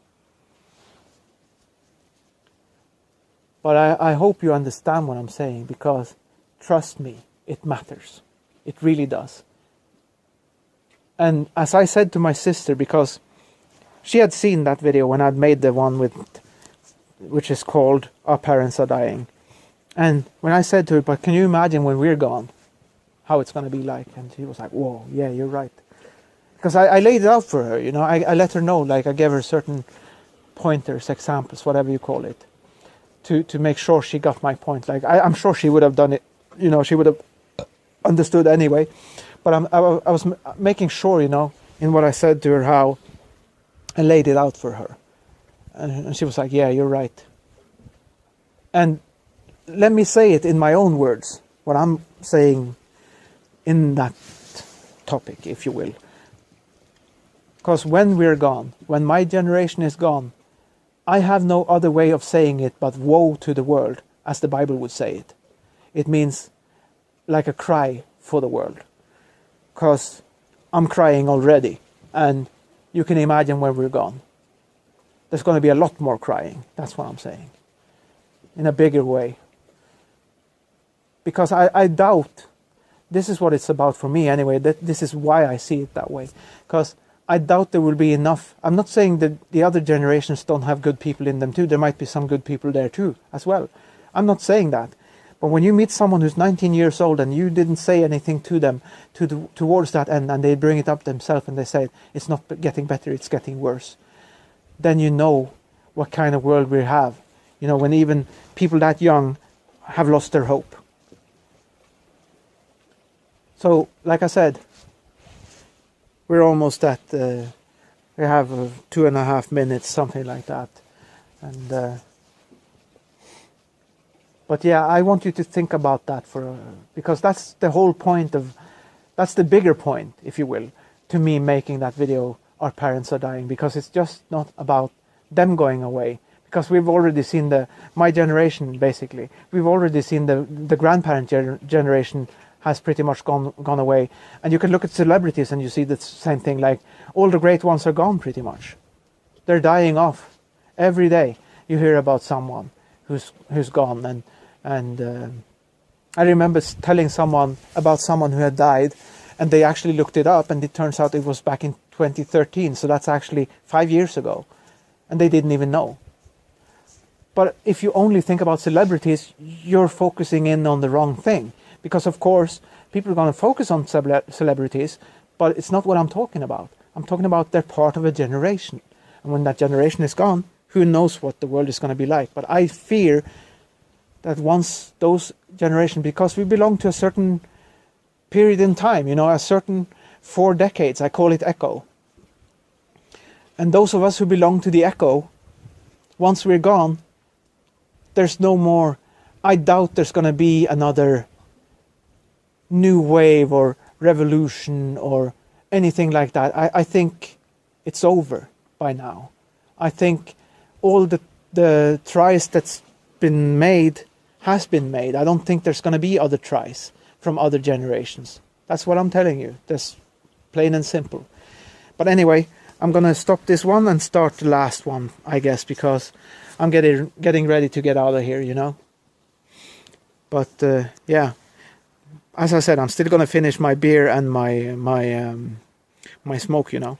but I hope you understand what I'm saying, because trust me, it matters. It really does. And as I said to my sister, because she had seen that video when I'd made the one which is called "Our Parents Are Dying," and when I said to her, "But can you imagine when we're gone, how it's going to be like?" And she was like, "Whoa, yeah, you're right." Because I laid it out for her, you know, I let her know, like I gave her certain pointers, examples, whatever you call it, to make sure she got my point. Like I'm sure she would have done it, you know, she would have understood anyway. But I was making sure, you know, in what I said to her, how I laid it out for her. And she was like, "Yeah, you're right." And let me say it in my own words, what I'm saying in that topic, if you will. Because when we're gone, when my generation is gone, I have no other way of saying it but woe to the world, as the Bible would say it. It means like a cry for the world. Because I'm crying already, and you can imagine when we're gone. There's going to be a lot more crying, that's what I'm saying. In a bigger way. Because I doubt, this is what it's about for me anyway, that this is why I see it that way. Because I doubt there will be enough. I'm not saying that the other generations don't have good people in them too. There might be some good people there too, as well. I'm not saying that. But when you meet someone who's 19 years old and you didn't say anything to them towards that end, and they bring it up themselves and they say, "It's not getting better, it's getting worse," then you know what kind of world we have. You know, when even people that young have lost their hope. So, like I said, we're almost at, we have 2.5 minutes, something like that. And but yeah, I want you to think about that because that's the whole point that's the bigger point, if you will, to me making that video, Our Parents Are Dying, because it's just not about them going away. Because we've already seen my generation, basically, we've already seen the grandparent generation has pretty much gone away. And you can look at celebrities and you see the same thing, like all the great ones are gone pretty much. They're dying off. Every day you hear about someone who's gone. And I remember telling someone about someone who had died, and they actually looked it up, and it turns out it was back in 2013. So that's actually 5 years ago. And they didn't even know. But if you only think about celebrities, you're focusing in on the wrong thing. Because, of course, people are going to focus on celebrities, but it's not what I'm talking about. I'm talking about they're part of a generation. And when that generation is gone, who knows what the world is going to be like. But I fear that once those generations, because we belong to a certain period in time, you know, a certain 4 decades, I call it echo. And those of us who belong to the echo, once we're gone, there's no more. I doubt there's going to be another new wave or revolution or anything like that. I think it's over by now. I think all the tries that's been made has been made. I don't think there's going to be other tries from other generations. That's what I'm telling you. That's plain and simple. But anyway, I'm going to stop this one and start the last one, I guess, because I'm getting ready to get out of here, you know. But yeah, as I said, I'm still going to finish my beer and my smoke, you know.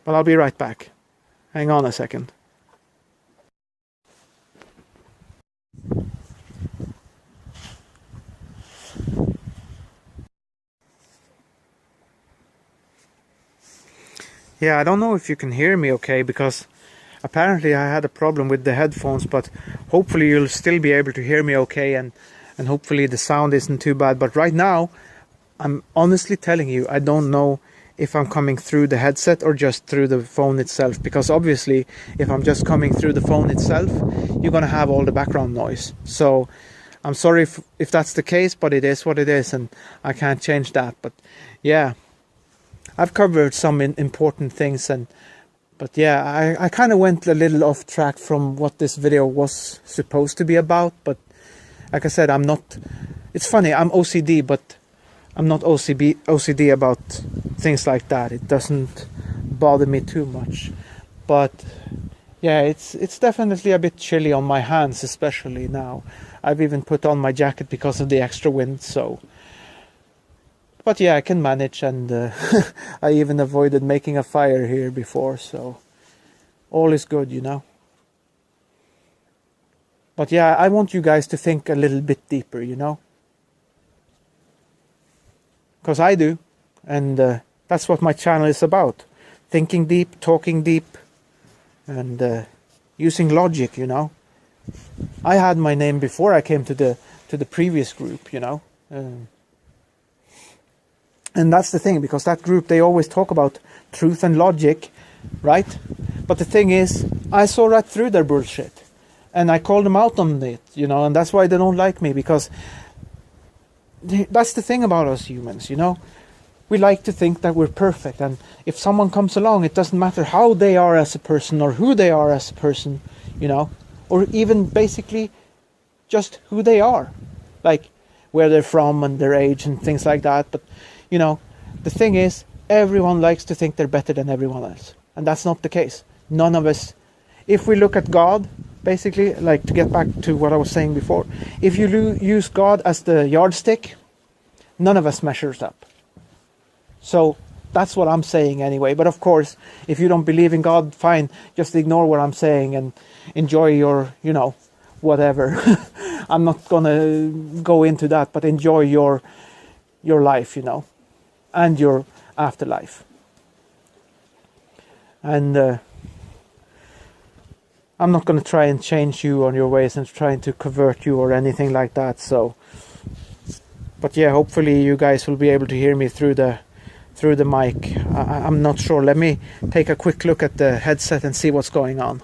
But I'll be right back. Hang on a second. Yeah, I don't know if you can hear me okay, because apparently I had a problem with the headphones, but hopefully you'll still be able to hear me okay, and hopefully the sound isn't too bad. But right now, I'm honestly telling you, I don't know if I'm coming through the headset or just through the phone itself, because obviously if I'm just coming through the phone itself, you're gonna have all the background noise. So I'm sorry if that's the case, but it is what it is, and I can't change that. But yeah, I've covered some important things, but yeah, I kind of went a little off track from what this video was supposed to be about. But like I said, I'm not. It's funny, I'm OCD, but I'm not OCD about things like that. It doesn't bother me too much. But yeah, it's definitely a bit chilly on my hands, especially now. I've even put on my jacket because of the extra wind. So. But yeah, I can manage, and I even avoided making a fire here before, so all is good, you know. But yeah, I want you guys to think a little bit deeper, you know. Because I do, and that's what my channel is about. Thinking deep, talking deep, and using logic, you know. I had my name before I came to the previous group, you know. And that's the thing, because that group, they always talk about truth and logic, right? But the thing is, I saw right through their bullshit, and I called them out on it, you know, and that's why they don't like me, because that's the thing about us humans, you know. We like to think that we're perfect, and if someone comes along, it doesn't matter how they are as a person or who they are as a person, you know, or even basically just who they are, like where they're from and their age and things like that. But you know, the thing is, everyone likes to think they're better than everyone else. And that's not the case. None of us. If we look at God, basically, like to get back to what I was saying before, if you use God as the yardstick, none of us measures up. So that's what I'm saying anyway. But of course, if you don't believe in God, fine. Just ignore what I'm saying and enjoy your, you know, whatever. I'm not going to go into that, but enjoy your life, you know. And your afterlife. And I'm not going to try and change you on your ways and trying to convert you or anything like that. So, but yeah, hopefully you guys will be able to hear me through the mic. I'm not sure. Let me take a quick look at the headset and see what's going on.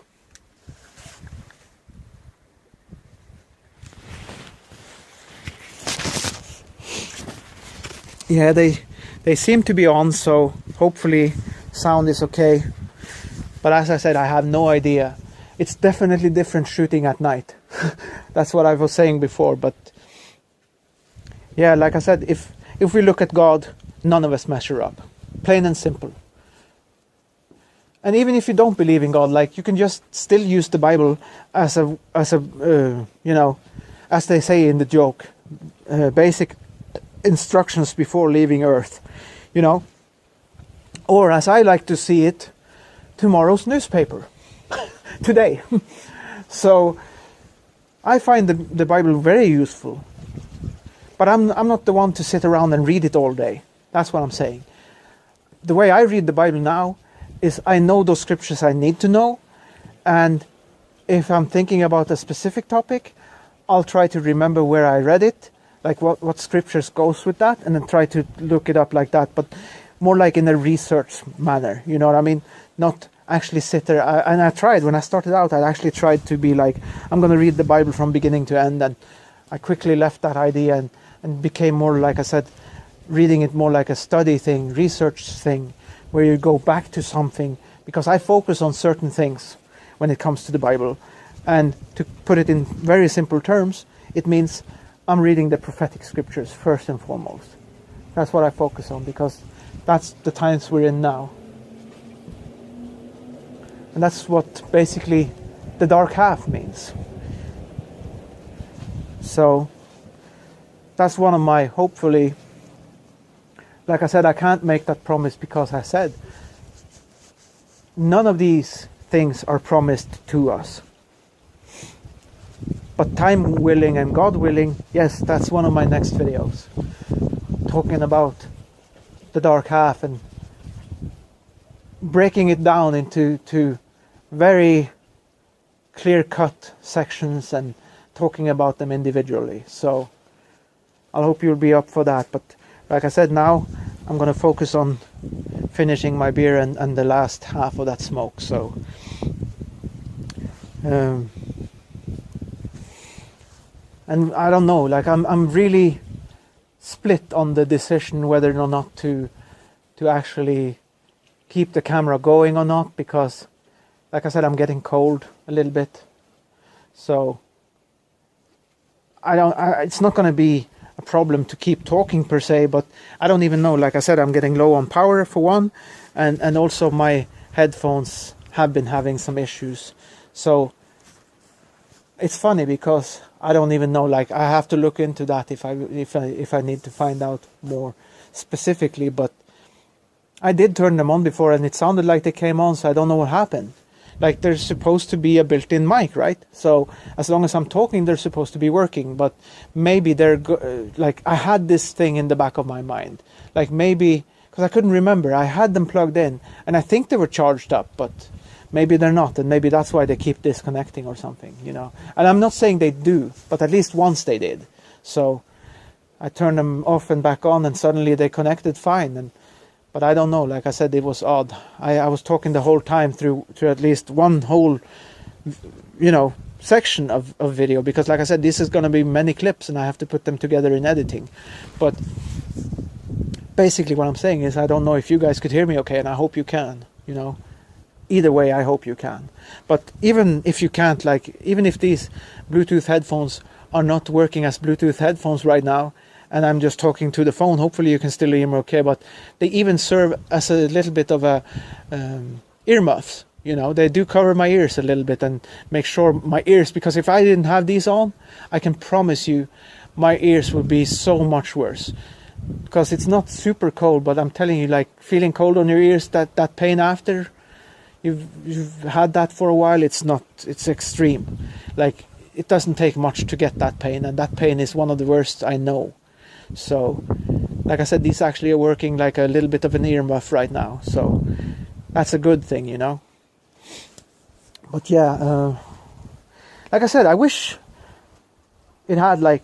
Yeah, they seem to be on, so hopefully sound is okay. But as I said, I have no idea. It's definitely different shooting at night. That's what I was saying before. But yeah, like I said, if we look at God, none of us measure up. Plain and simple. And even if you don't believe in God, like, you can just still use the Bible as a you know, as they say in the joke, basic instructions before leaving Earth, you know, or as I like to see it, tomorrow's newspaper today. So I find the Bible very useful, but I'm not the one to sit around and read it all day. That's what I'm saying. The way I read the Bible now is I know those scriptures I need to know, and if I'm thinking about a specific topic, I'll try to remember where I read it, like what scriptures goes with that, and then try to look it up like that. But more like in a research manner, you know what I mean? Not actually sit there. And I tried, when I started out, I actually tried to be like, I'm going to read the Bible from beginning to end, and I quickly left that idea and became more, like I said, reading it more like a study thing, research thing, where you go back to something, because I focus on certain things when it comes to the Bible. And to put it in very simple terms, it means I'm reading the prophetic scriptures first and foremost. That's what I focus on, because that's the times we're in now. And that's what basically the dark half means. So that's one of my, hopefully, like I said, I can't make that promise, because I said none of these things are promised to us. But time willing and God willing, yes, that's one of my next videos, talking about the dark half and breaking it down into very clear-cut sections and talking about them individually. So I hope you'll be up for that. But like I said, now I'm going to focus on finishing my beer and the last half of that smoke. So and I don't know, like I'm really split on the decision whether or not to actually keep the camera going or not, because like I said, I'm getting cold a little bit. So it's not going to be a problem to keep talking per se, but I don't even know. Like I said, I'm getting low on power for one, and also my headphones have been having some issues. So it's funny, because I don't even know, like I have to look into that if I need to find out more specifically. But I did turn them on before and it sounded like they came on, so I don't know what happened. Like there's supposed to be a built-in mic, right? So as long as I'm talking, they're supposed to be working. But maybe they're like, I had this thing in the back of my mind, like maybe, because I couldn't remember, I had them plugged in and I think they were charged up, but maybe they're not, and maybe that's why they keep disconnecting or something, you know. And I'm not saying they do, but at least once they did. So I turned them off and back on, and suddenly they connected fine. But I don't know, like I said, it was odd. I was talking the whole time through at least one whole, you know, section of video, because like I said, this is going to be many clips and I have to put them together in editing. But basically what I'm saying is, I don't know if you guys could hear me okay, and I hope you can, you know. Either way, I hope you can. But even if you can't, like, even if these Bluetooth headphones are not working as Bluetooth headphones right now, and I'm just talking to the phone, hopefully you can still hear me okay. But they even serve as a little bit of a earmuffs, you know. They do cover my ears a little bit and make sure my ears, because if I didn't have these on, I can promise you my ears would be so much worse. Because it's not super cold, but I'm telling you, like, feeling cold on your ears, that pain after you've had that for a while, it's extreme. Like, it doesn't take much to get that pain, and that pain is one of the worst I know. So like I said, these actually are working like a little bit of an earmuff right now, so that's a good thing, you know. But yeah, like I said, I wish it had, like,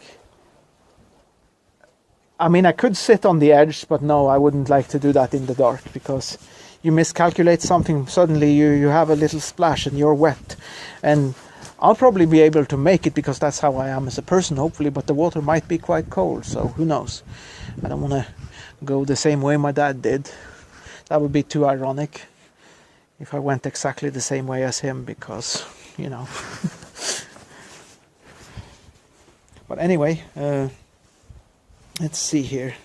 I mean, I could sit on the edge, but no, I wouldn't like to do that in the dark, because you miscalculate something, suddenly you have a little splash and you're wet. And I'll probably be able to make it, because that's how I am as a person, hopefully, but the water might be quite cold, so who knows. I don't want to go the same way my dad did. That would be too ironic if I went exactly the same way as him, because, you know. But anyway, let's see here.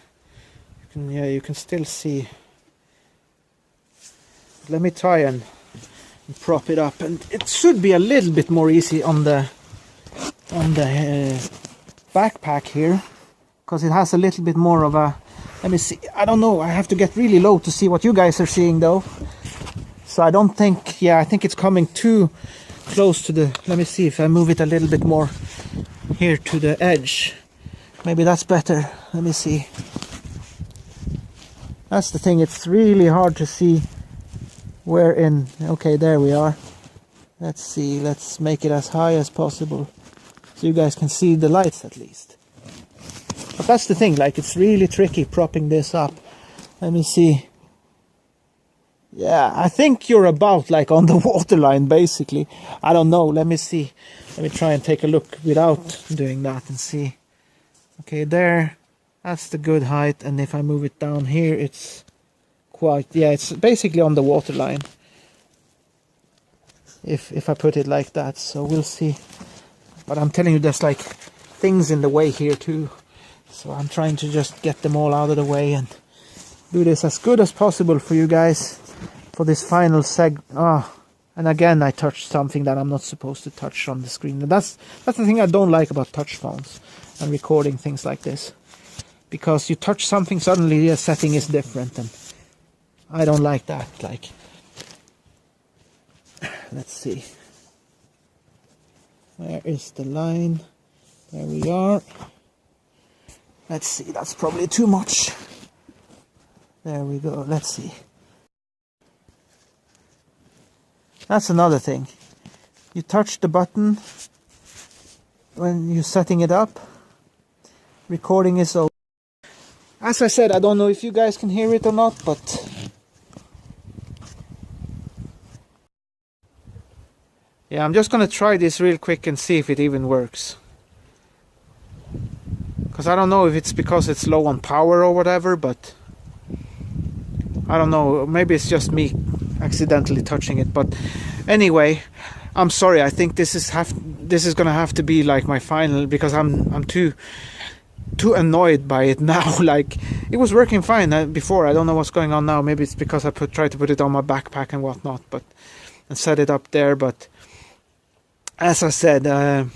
You can still see. Let me try and prop it up, and it should be a little bit more easy on the backpack here, because it has a little bit more of a, let me see, I don't know, I have to get really low to see what you guys are seeing though. So I don't think, yeah, I think it's coming too close to the, let me see if I move it a little bit more here to the edge, maybe that's better. Let me see. That's the thing, it's really hard to see where in. Okay, there we are. Let's see, let's make it as high as possible so you guys can see the lights at least. But that's the thing, like, it's really tricky propping this up. Let me see. Yeah, I think you're about like on the waterline basically. I don't know, let me see. Let me try and take a look without doing that and see. Okay, there, that's the good height, and if I move it down here, it's quite, yeah, it's basically on the waterline. If I put it like that, so we'll see. But I'm telling you, there's like things in the way here too. So I'm trying to just get them all out of the way and do this as good as possible for you guys for this final and again I touched something that I'm not supposed to touch on the screen. And that's the thing I don't like about touch phones and recording things like this, because you touch something, suddenly the setting is different, and I don't like that. Like, let's see, where is the line? There we are. Let's see, that's probably too much. There we go, let's see. That's another thing. You touch the button when you're setting it up. Recording is over. As I said, I don't know if you guys can hear it or not, but yeah, I'm just gonna try this real quick and see if it even works. Because I don't know if it's because it's low on power or whatever, but I don't know, maybe it's just me accidentally touching it. But anyway, I'm sorry, I think this is gonna have to be like my final, because I'm too annoyed by it now. Like, it was working fine before. I don't know what's going on now. Maybe it's because I tried to put it on my backpack and whatnot, and set it up there. But as I said, I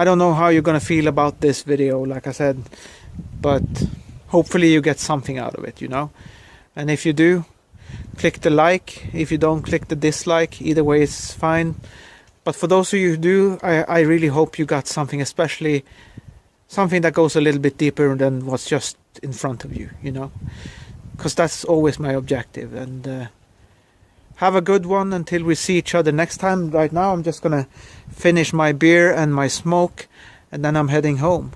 don't know how you're gonna feel about this video, like I said, but hopefully you get something out of it, you know. And if you do, click the like. If you don't, click the dislike. Either way is fine. But for those of you who do, I really hope you got something, especially something that goes a little bit deeper than what's just in front of you, you know, because that's always my objective. And have a good one until we see each other next time. Right now I'm just gonna finish my beer and my smoke, and then I'm heading home.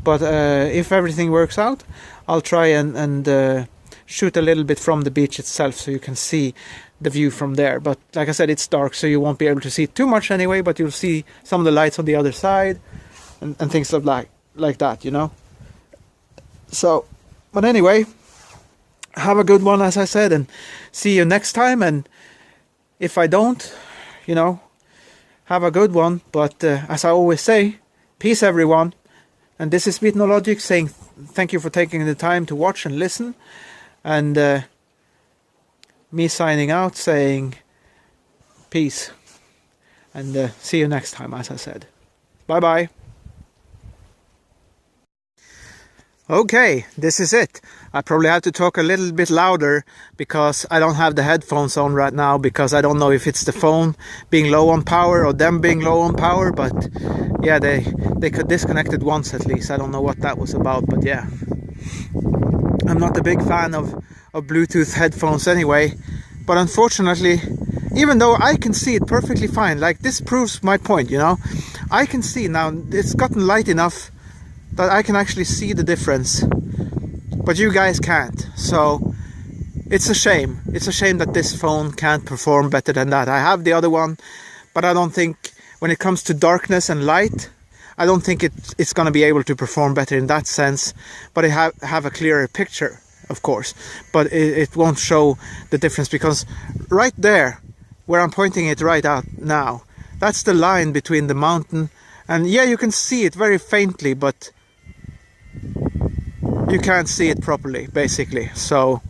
But if everything works out, I'll try and shoot a little bit from the beach itself, so you can see the view from there. But like I said, it's dark, so you won't be able to see too much anyway, but you'll see some of the lights on the other side and things like that, you know. So, but anyway, have a good one, as I said, and see you next time. And if I don't, you know, have a good one. But as I always say, peace everyone. And this is Logic saying thank you for taking the time to watch and listen. And me signing out saying peace. And see you next time, as I said. Bye bye. Okay, this is it. I probably have to talk a little bit louder because I don't have the headphones on right now, because I don't know if it's the phone being low on power or them being low on power. But yeah, they could disconnect it once at least. I don't know what that was about, but yeah. I'm not a big fan of Bluetooth headphones anyway. But unfortunately, even though I can see it perfectly fine, like this proves my point, you know. I can see now, it's gotten light enough that I can actually see the difference, but you guys can't. So it's a shame. It's a shame that this phone can't perform better than that. I have the other one, but I don't think, when it comes to darkness and light, I don't think it's going to be able to perform better in that sense. But it have a clearer picture, of course, but it won't show the difference, because right there where I'm pointing it right out now, that's the line between the mountain, and yeah, you can see it very faintly, but you can't see it properly, basically. So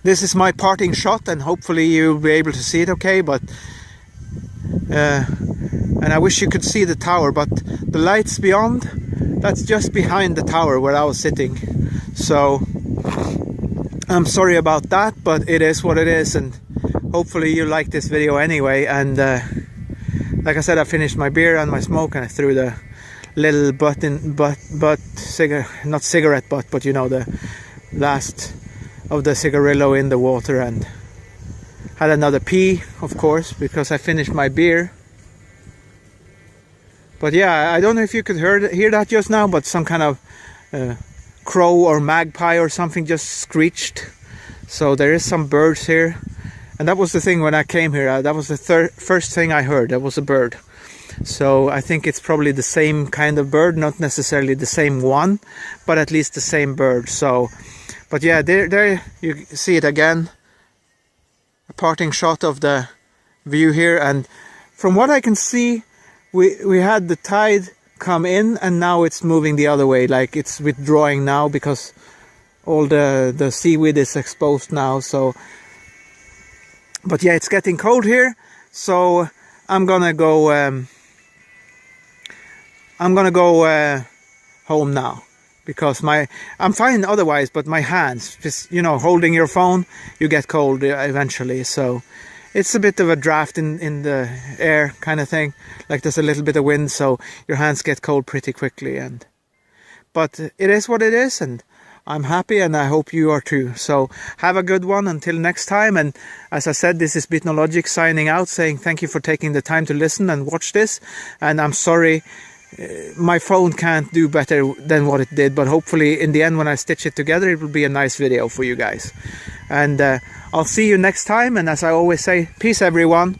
this is my parting shot, and hopefully you'll be able to see it okay. But and I wish you could see the tower, but the lights beyond, that's just behind the tower where I was sitting. So I'm sorry about that, but it is what it is, and hopefully you like this video anyway. And like I said, I finished my beer and my smoke, and I threw the little not cigarette butt, but you know, the last of the cigarillo in the water, and had another pee, of course, because I finished my beer. But yeah, I don't know if you could hear that just now, but some kind of crow or magpie or something just screeched So there is some birds here, and that was the thing when I came here. That was the first thing I heard. There was a bird. So I think it's probably the same kind of bird, not necessarily the same one, but at least the same bird. So, but yeah, there you see it again. A parting shot of the view here, and from what I can see, we had the tide come in, and now it's moving the other way, like it's withdrawing now because all the seaweed is exposed now. So, but yeah, it's getting cold here, so I'm gonna go home now, because I'm fine otherwise, but my hands, just, you know, holding your phone, you get cold eventually. So it's a bit of a draft in the air kind of thing, like there's a little bit of wind, so your hands get cold pretty quickly. But it is what it is, and I'm happy, and I hope you are too. So have a good one until next time. And as I said, this is Bitnologic signing out, saying thank you for taking the time to listen and watch this. And I'm sorry, my phone can't do better than what it did, but hopefully in the end, when I stitch it together, it will be a nice video for you guys. And I'll see you next time, and as I always say, peace everyone.